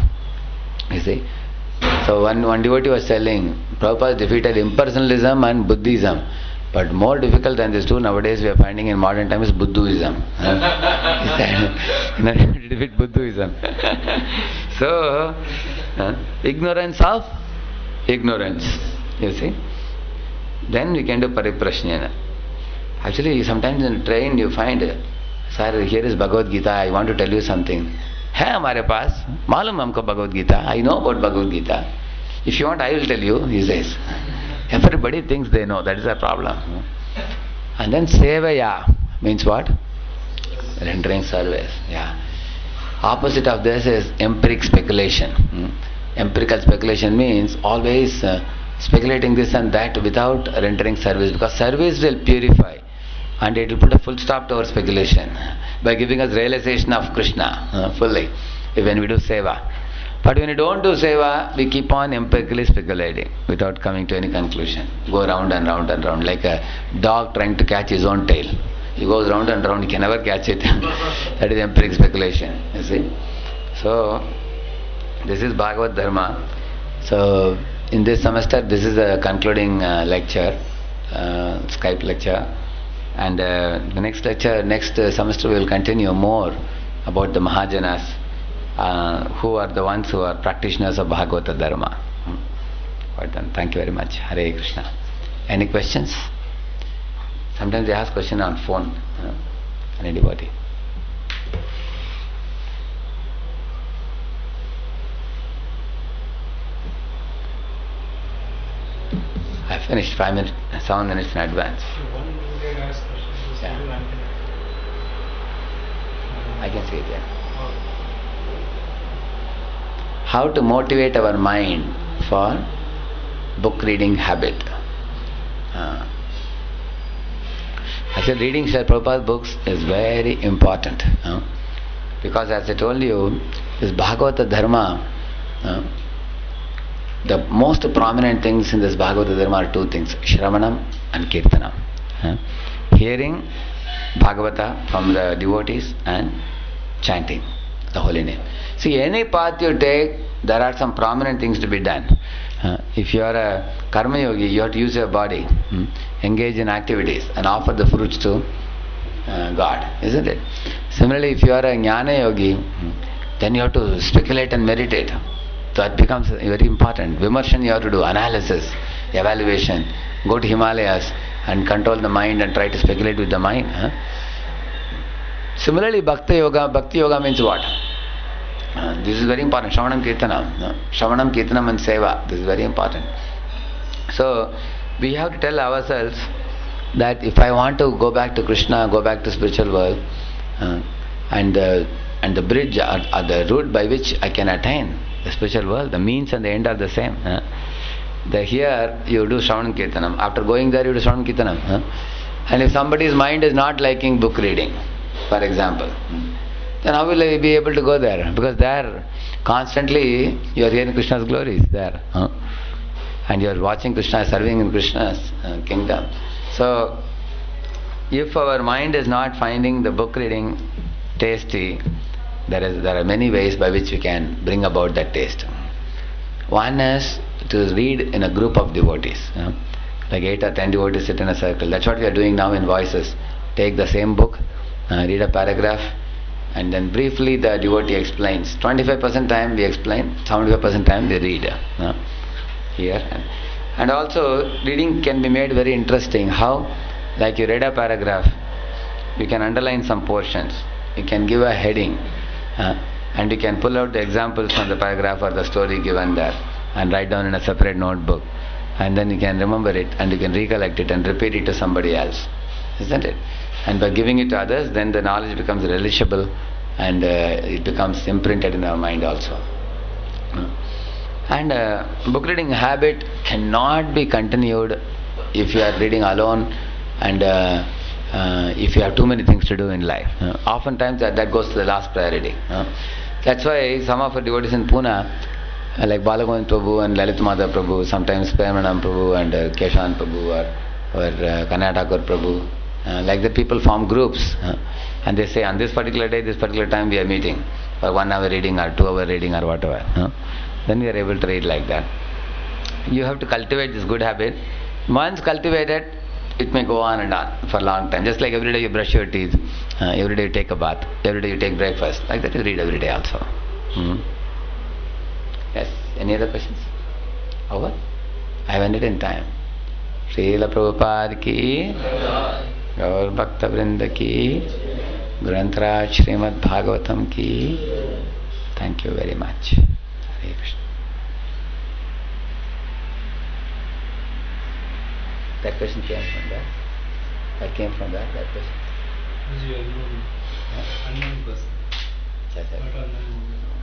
You see? So one devotee was telling, Prabhupada defeated impersonalism and Buddhism. But more difficult than these two nowadays we are finding in modern times is Buddhism. To defeat Buddhism. So, ignorance of ignorance. You see? Then we can do pariprashnana. Actually, sometimes in the train you find, sir, here is Bhagavad Gita, I want to tell you something. Hai hamare paas, malum humko Bhagavad Gita, I know about Bhagavad Gita. If you want, I will tell you, he says. Everybody thinks they know, that is the problem. And then sevaya means what? Rendering service. Yeah. Opposite of this is empiric speculation. Empirical speculation means always speculating this and that without rendering service, because service will purify and it will put a full stop to our speculation by giving us realization of Krishna fully when we do seva. But when you don't do seva, we keep on empirically speculating without coming to any conclusion. Go round and round and round, like a dog trying to catch his own tail. He goes round and round, he can never catch it. That is empiric speculation, you see. So, this is Bhagavad Dharma. So, in this semester, this is the concluding lecture, Skype lecture. And the next lecture, next semester, we will continue more about the Mahajanas, who are the ones who are practitioners of Bhagavata Dharma. Well done. Thank you very much. Hare Krishna. Any questions? Sometimes they ask question on phone. Anybody? I finished 7 minutes in advance. Yeah. I can see it, yeah. How to motivate our mind for book reading habit. Actually, reading Srila Prabhupada's books is very important. Because as I told you, this Bhagavata Dharma, the most prominent things in this Bhagavata Dharma are two things, Shravanam and Kirtanam. Hearing Bhagavata from the devotees and chanting the holy name. See, any path you take, there are some prominent things to be done. If you are a karma yogi, you have to use your body, engage in activities and offer the fruits to God, isn't it? Similarly, if you are a jnana yogi, then you have to speculate and meditate. That becomes very important. Vimarshan you have to do, analysis, evaluation. Go to Himalayas and control the mind and try to speculate with the mind. Similarly, Bhakti Yoga means what? This is very important. Shravanam Kirtanam and Seva. This is very important. So, we have to tell ourselves that if I want to go back to Krishna, go back to spiritual world, and the bridge or the route by which I can attain the spiritual world, the means and the end are the same. Here you do Shravanam Kirtanam. After going there, you do Shravanam Kirtanam. And if somebody's mind is not liking book reading, for example, then how will I be able to go there? Because there, constantly, you are hearing Krishna's glories there. And you are watching Krishna, serving in Krishna's kingdom. So, if our mind is not finding the book reading tasty, there are many ways by which we can bring about that taste. One is to read in a group of devotees. Like 8 or 10 devotees sit in a circle. That's what we are doing now in Voices. Take the same book, read a paragraph, And then briefly the devotee explains. 25% time we explain, 75% time we read here. And also reading can be made very interesting. How? Like you read a paragraph, you can underline some portions, you can give a heading, and you can pull out the examples from the paragraph or the story given there and write down in a separate notebook, and then you can remember it and you can recollect it and repeat it to somebody else, isn't it? And by giving it to others, then the knowledge becomes relishable and it becomes imprinted in our mind also. And book reading habit cannot be continued if you are reading alone and if you have too many things to do in life. Oftentimes that goes to the last priority. That's why some of our devotees in Pune, like Balagovind Prabhu and Lalit Madhav Prabhu, sometimes Premanam Prabhu and Keshan Prabhu or Kanatakur Prabhu, like the people form groups and they say on this particular day, this particular time we are meeting for 1 hour reading or 2 hour reading or whatever. Then we are able to read like that. You have to cultivate this good habit. Once cultivated, it may go on and on for a long time. Just like every day you brush your teeth, every day you take a bath, every day you take breakfast. Like that you read every day also. Yes, any other questions? Over? I have ended in time. Srila Prabhupada ki, Gaur Bhakta Vrinda ki, Grantraj Srimad Bhagavatam ki. Thank you very much. Hare Krishna. That question came from that. That came from that question. Unknown person. Yes, sir. Not unknown.